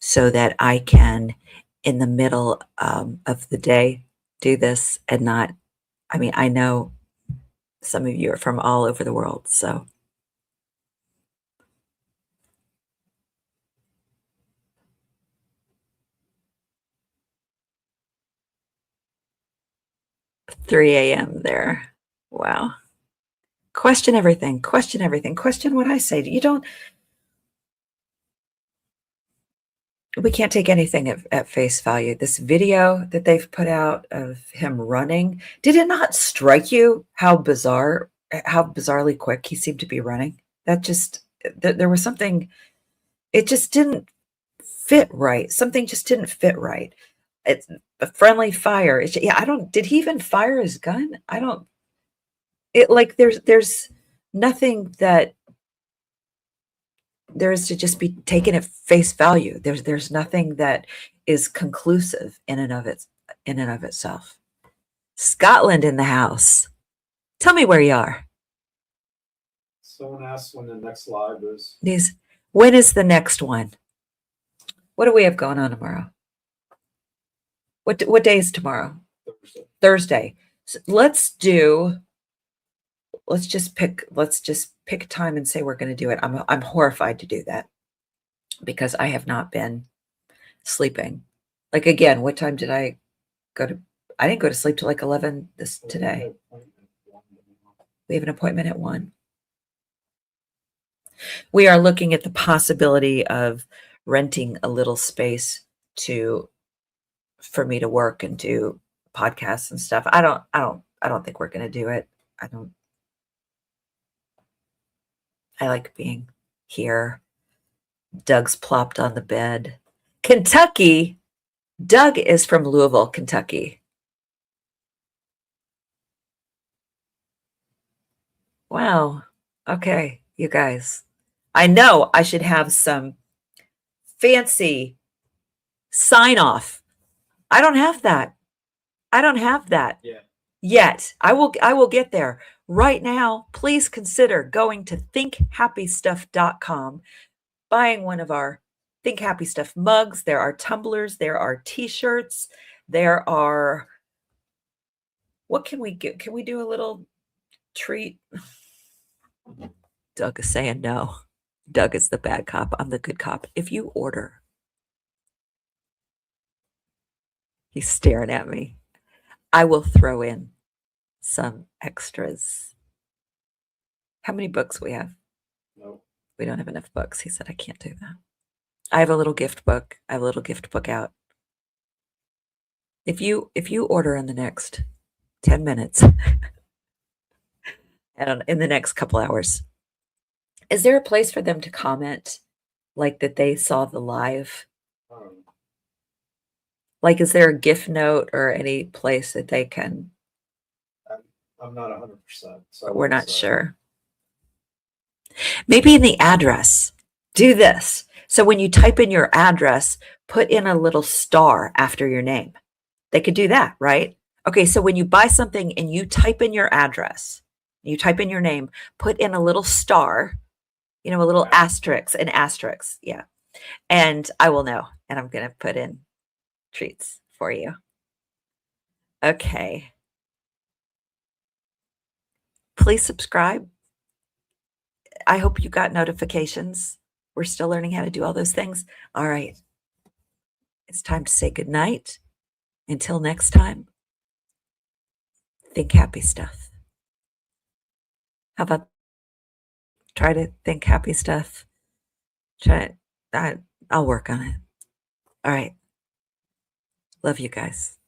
so that I can, in the middle of the day, do this and not, I mean, I know some of you are from all over the world, so. "3 a.m. there." Wow. Question everything. Question everything. Question what I say. You don't. We can't take anything at face value. This video that they've put out of him running, did it not strike you how bizarrely quick he seemed to be running? That just, there was something, it just didn't fit right. Something just didn't fit right. It's a friendly fire. Did he even fire his gun? There's nothing that there is to just be taken at face value. There's nothing that is conclusive in and of itself. Scotland in the house. Tell me where you are. Someone asked when the next live is. When is the next one? What do we have going on tomorrow? What day is tomorrow? Thursday. So let's just pick a time and say we're going to do it. I'm horrified to do that because I have not been sleeping. Like, again, what time did I go to? I didn't go to sleep till like 11 today. We have an appointment at 1. We are looking at the possibility of renting a little space for me to work and do podcasts and stuff. I don't think we're going to do it. I like being here. Doug's plopped on the bed. Kentucky. Doug is from Louisville, Kentucky. Wow. Okay, you guys. I know I should have some fancy sign off. I don't have that. Yeah. Yet. I will get there. Right now, please consider going to thinkhappystuff.com, buying one of our Think Happy Stuff mugs. There are tumblers, there are t-shirts, there are, what can we get? Can we do a little treat? Doug is saying no. Doug is the bad cop. I'm the good cop. If you order, he's staring at me. I will throw in some extras. How many books we have? No. We don't have enough books. He said I can't do that. I have a little gift book. Out. If you order in the next 10 minutes and in the next couple hours, is there a place for them to comment like that they saw the live? Like, is there a gift note or any place that they can? I'm not 100%. So We're not sure. Maybe in the address, do this. So when you type in your address, put in a little star after your name. They could do that, right? Okay, so when you buy something and you type in your address, you type in your name, put in a little star, a little asterisk, an asterisk. Yeah. And I will know. And I'm going to put in treats for you. Okay. Please subscribe. I hope you got notifications. We're still learning how to do all those things. All right. It's time to say goodnight. Until next time, think happy stuff. How about try to think happy stuff? Try it. I'll work on it. All right. Love you guys.